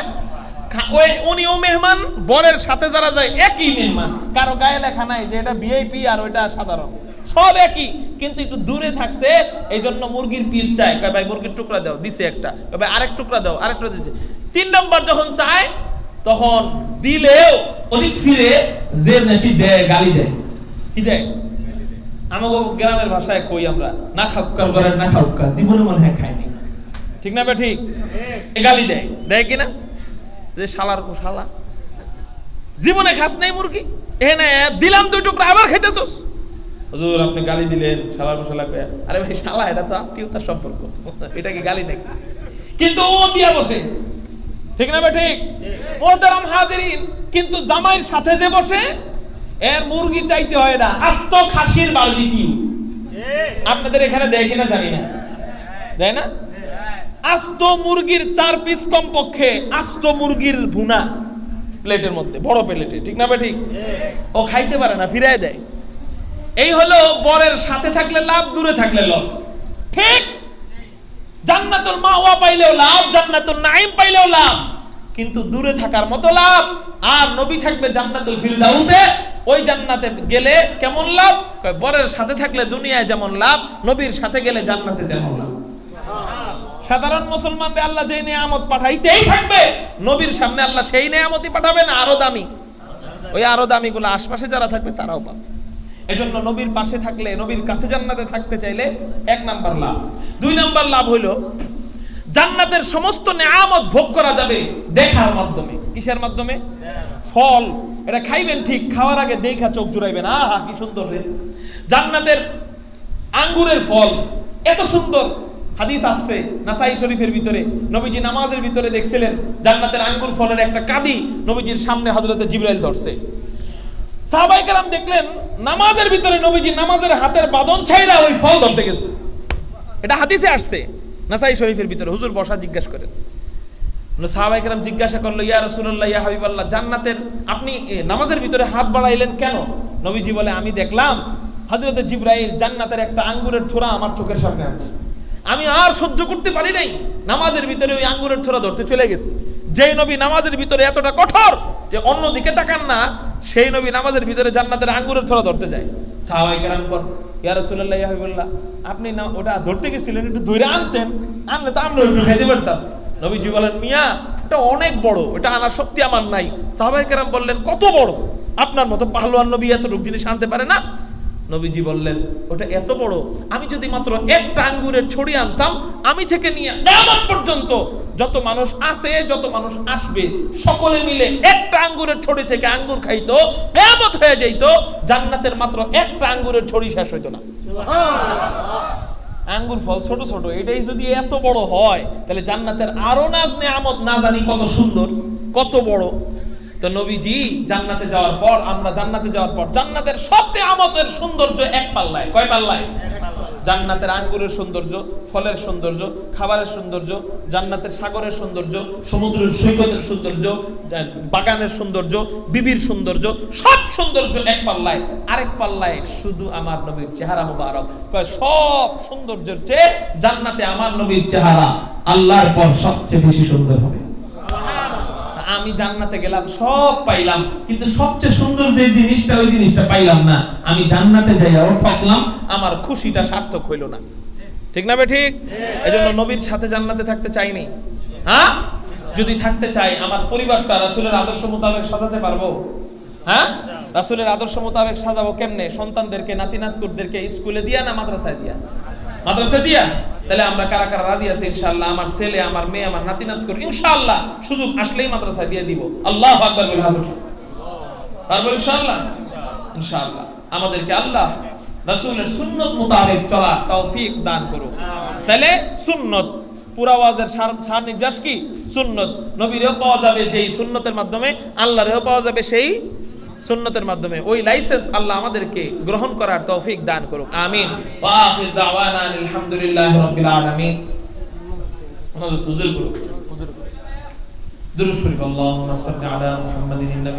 [SPEAKER 1] উনিও মেহমান, বরের সাথে যারা যায় একই মেহমান, কারো গায়ে লেখা নাই যে এটা ভিআইপি আর ওইটা সাধারণ, সব একই, কিন্তু একটু দূরে থাকছে এই জন্য মুরগির পিস চায়, কয় ভাই মুরগির টুকরা দাও, দিছে একটা, কয় ভাই আরেক টুকরা দাও, আরেকটা দিছে। 3 নাম্বার যখন চায় তখন দিলেও ওদিক ফিরে যে নাকি দেয় গালি দেয়। কি দেয়? আমাগো গ্রামের ভাষায় কই আমরা, না খাউকার ঘরের না খাউকা, জীবনে মনে হয় খায়নি। ঠিক না বে ঠিক? গালি দেয়, দেয় কিনা? যে শালার কো শালা, জীবনে খাস নাই মুরগি, এখানে দিলাম 2 টুকরা আবার খাইতেছস। হুজুর আপনি গালি দিলেন শালার কো শালা কয়া। আরে ভাই শালা এটা তো আত্মীয়তার সম্পর্ক, এটা কি গালি নাকি? কিন্তু ও দিয়া বসে। ঠিক না বে ঠিক? মুহতারাম হাজিরিন, কিন্তু জামাইয়ের সাথে যে বসে এর মুরগি চাইতে হয় না, আস্ত খাসির বারবিকিউ। আপনাদের এখানে দেয় কিনা জানি না, দেয় না? আস্ত মুরগির 4 পিস কমপক্ষে, আস্ত মুরগির ভুনা প্লেটের মধ্যে, বড় প্লেটে। ঠিক না বে ঠিক? ও খাইতে পারে না, ফিরায় দেয়। এই হলো বরের সাথে থাকলে লাভ, দূরে থাকলে লস। ঠিক, জান্নাতুল মাওয়া পাইলেও লাভ, জান্নাতুল নাঈম পাইলেও লাভ, কিন্তু দূরে থাকার মতো লাভ। আর নবী থাকবে জান্নাতুল ফিরদাউসে, ওই জান্নাতে গেলে কেমন লাভ? বরের সাথে থাকলে দুনিয়ায় যেমন লাভ, নবীর সাথে গেলে জান্নাতে তেমন লাভ। সাধারণ মুসলমানদের আল্লাহ যেই নিয়ামত পাঠাইতেই থাকবে, নবীর সামনে আল্লাহ সেই নিয়ামতই পাঠাবেন আরো দামি। ওই আরো দামিগুলো আশপাশে যারা থাকবে তারাও পাবে। এজন্য নবীর পাশে থাকলে, নবীর কাছে জান্নাতে থাকতে চাইলে 1 নাম্বার লাভ। 2 নাম্বার লাভ হইলো জান্নাতের সমস্ত নিয়ামত ভোগ করা যাবে দেখার মাধ্যমে। কিসের মাধ্যমে? ফল। এটা খাইবেন ঠিক, খাওয়ার আগে দেখা চোখ জুড়াইবেন, আহা কি সুন্দর রে। জান্নাতের আঙ্গুরের ফল এত সুন্দর, হাদিস আসছে নাসাই শরীফের ভিতরে, নবীজি নামাজের ভিতরে দেখছিলেন জান্নাতের আঙ্গুর ফলের একটা কাঁদি নবীজির সামনে হযরতে জিবরাইল ধরছে। সাহাবায়ে কেরাম দেখলেন নামাজের ভিতরে নবীজি নামাজের হাতের বাঁধন ছাইরা ওই ফল ধরতে গেছে। এটা হাদিসে আসছে নাসাই শরীফের ভিতরে। হুজুর বসা, জিজ্ঞাসা করেন। সাহাবায়ে কেরাম জিজ্ঞাসা করলো, ইয়া রাসূলুল্লাহ, ইয়া হাবিবাল্লাহ, জান্নাতের আপনি নামাজের ভিতরে হাত বাড়াইলেন কেন? নবীজি বলে, আমি দেখলাম হযরতে জিবরাইল জান্নাতের একটা আঙ্গুরের থোড়া আমার চোখের সামনে আছে, আমি আর সহ্য করতে পারি নাই, নামাজের ভিতরে ওই আঙ্গুরের থোড়া ধরতে চলে গেছে। যেই নবী নামাজের ভিতরে এতটা কঠোর যে অন্য দিকে তাকান না, সেই নবী নামাজের ভিতরে জান্নাতের আঙ্গুরের থোড়া ধরতে যায়। সাহাবায়ে কেরাম বলেন, ইয়া রাসূলুল্লাহ, ইয়া হাবিবাল্লাহ, আপনি না ওটা ধরতে গেছিলেন, একটু ধরে আনতেন, আনলে তো আমরা একটু খেতে পারতাম। নবীজি বলেন, মিয়া এটা অনেক বড়, এটা আনার শক্তি আমার নাই। সাহাবায়ে কেরাম বললেন, কত বড়? আপনার মতো পাহলোয়ান নবী এতটুকু জিনিস আনতে পারে না? নবীজি বললেন, ওটা এত বড়, আমি যদি মাত্র একটা আঙ্গুরের ছড়ি আনতাম, আমি থেকে নিয়ে কিয়ামত পর্যন্ত যত মানুষ আছে, যত মানুষ আসবে, সকলে মিলে একটা আঙ্গুরের ছড়ি থেকে আঙ্গুর খাইতো, কিয়ামত হয়ে যাইতো, জান্নাতের মাত্র একটা আঙ্গুরের ছড়ি শেষ হইতো না। আঙ্গুর ফল ছোট ছোট, এটাই যদি এত বড় হয়, তাহলে জান্নাতের আরো নাজ নেয়ামত না জানি কত সুন্দর, কত বড়। তো নবীজি জান্নাতে যাওয়ার পর, আমরা জান্নাতে যাওয়ার পর জান্নাতের সব নিয়ামতের সৌন্দর্য এক পাল্লায়। কয় পাল্লায়? জান্নাতের আঙ্গুরের সৌন্দর্য, ফলের সৌন্দর্য, খাবারের সৌন্দর্য, জান্নাতের সাগরের সৌন্দর্য, সমুদ্রের সৈকতের সৌন্দর্য, বাগানের সৌন্দর্য, বিবির সৌন্দর্য, সব সৌন্দর্য এক পাল্লায়। আরেক পাল্লায় শুধু আমার নবীর চেহারা মুবারক। সব সৌন্দর্যের চেয়ে জান্নাতে আমার নবীর চেহারা আল্লাহর পর সবচেয়ে বেশি সুন্দর হবে। আমি জান্নাতে গেলাম, সব পাইলাম, কিন্তু সবচেয়ে সুন্দর যে জিনিসটা, ওই জিনিসটা পাইলাম না। আমি জান্নাতে যাইয়াও ঠকলাম, আমার খুশিটা সার্থক হইল না। ঠিক না বে ঠিক? এজন্য নবীর সাথে জান্নাতে থাকতে চাইনি। হ্যাঁ, যদি থাকতে চাই, আমার পরিবারটা রাসূলের আদর্শ মোতাবেক সাজাতে পারবো? হ্যাঁ, রাসূলের আদর্শ মোতাবেক সাজাবো কেমনে? সন্তানদেরকে, নাতি নাতকুরদেরকে স্কুলে দিয়া না মাদ্রাসায় দিয়া? মাদ্রাসায় দিয়া। তাহলে আমরা কারা কারা রাজি আছি ইনশাআল্লাহ আমার ছেলে আমার মেয়ে আমার নাতি নাত করে ইনশাআল্লাহ সুযোগ আসলেই মাদ্রাসায় দিয়ে দিব আল্লাহু আকবার বলে হাত উঠাও পারবো ইনশাআল্লাহ ইনশাআল্লাহ আমাদেরকে আল্লাহ রাসূলের সুন্নাত মোতাবেক চলা তৌফিক দান করুন তাহলে সুন্নাত পুরা ওয়াজের সার নির্যাস কি সুন্নাত নবীরও পাওয়া যাবে যেই সুন্নতের মাধ্যমে আল্লাহরও পাওয়া যাবে সেই সুন্নতের মাধ্যমে ওই লাইসেন্স আল্লাহ আমাদেরকে গ্রহণ করার তৌফিক দান করুন আমিন ওয়া আখির দাওয়ানা আলহামদুলিল্লাহি রাব্বিল আলামিন আমাদের তুজিল করুন দুরূদ শরীফ আল্লাহুম্মা সাল্লি আলা মুহাম্মাদিন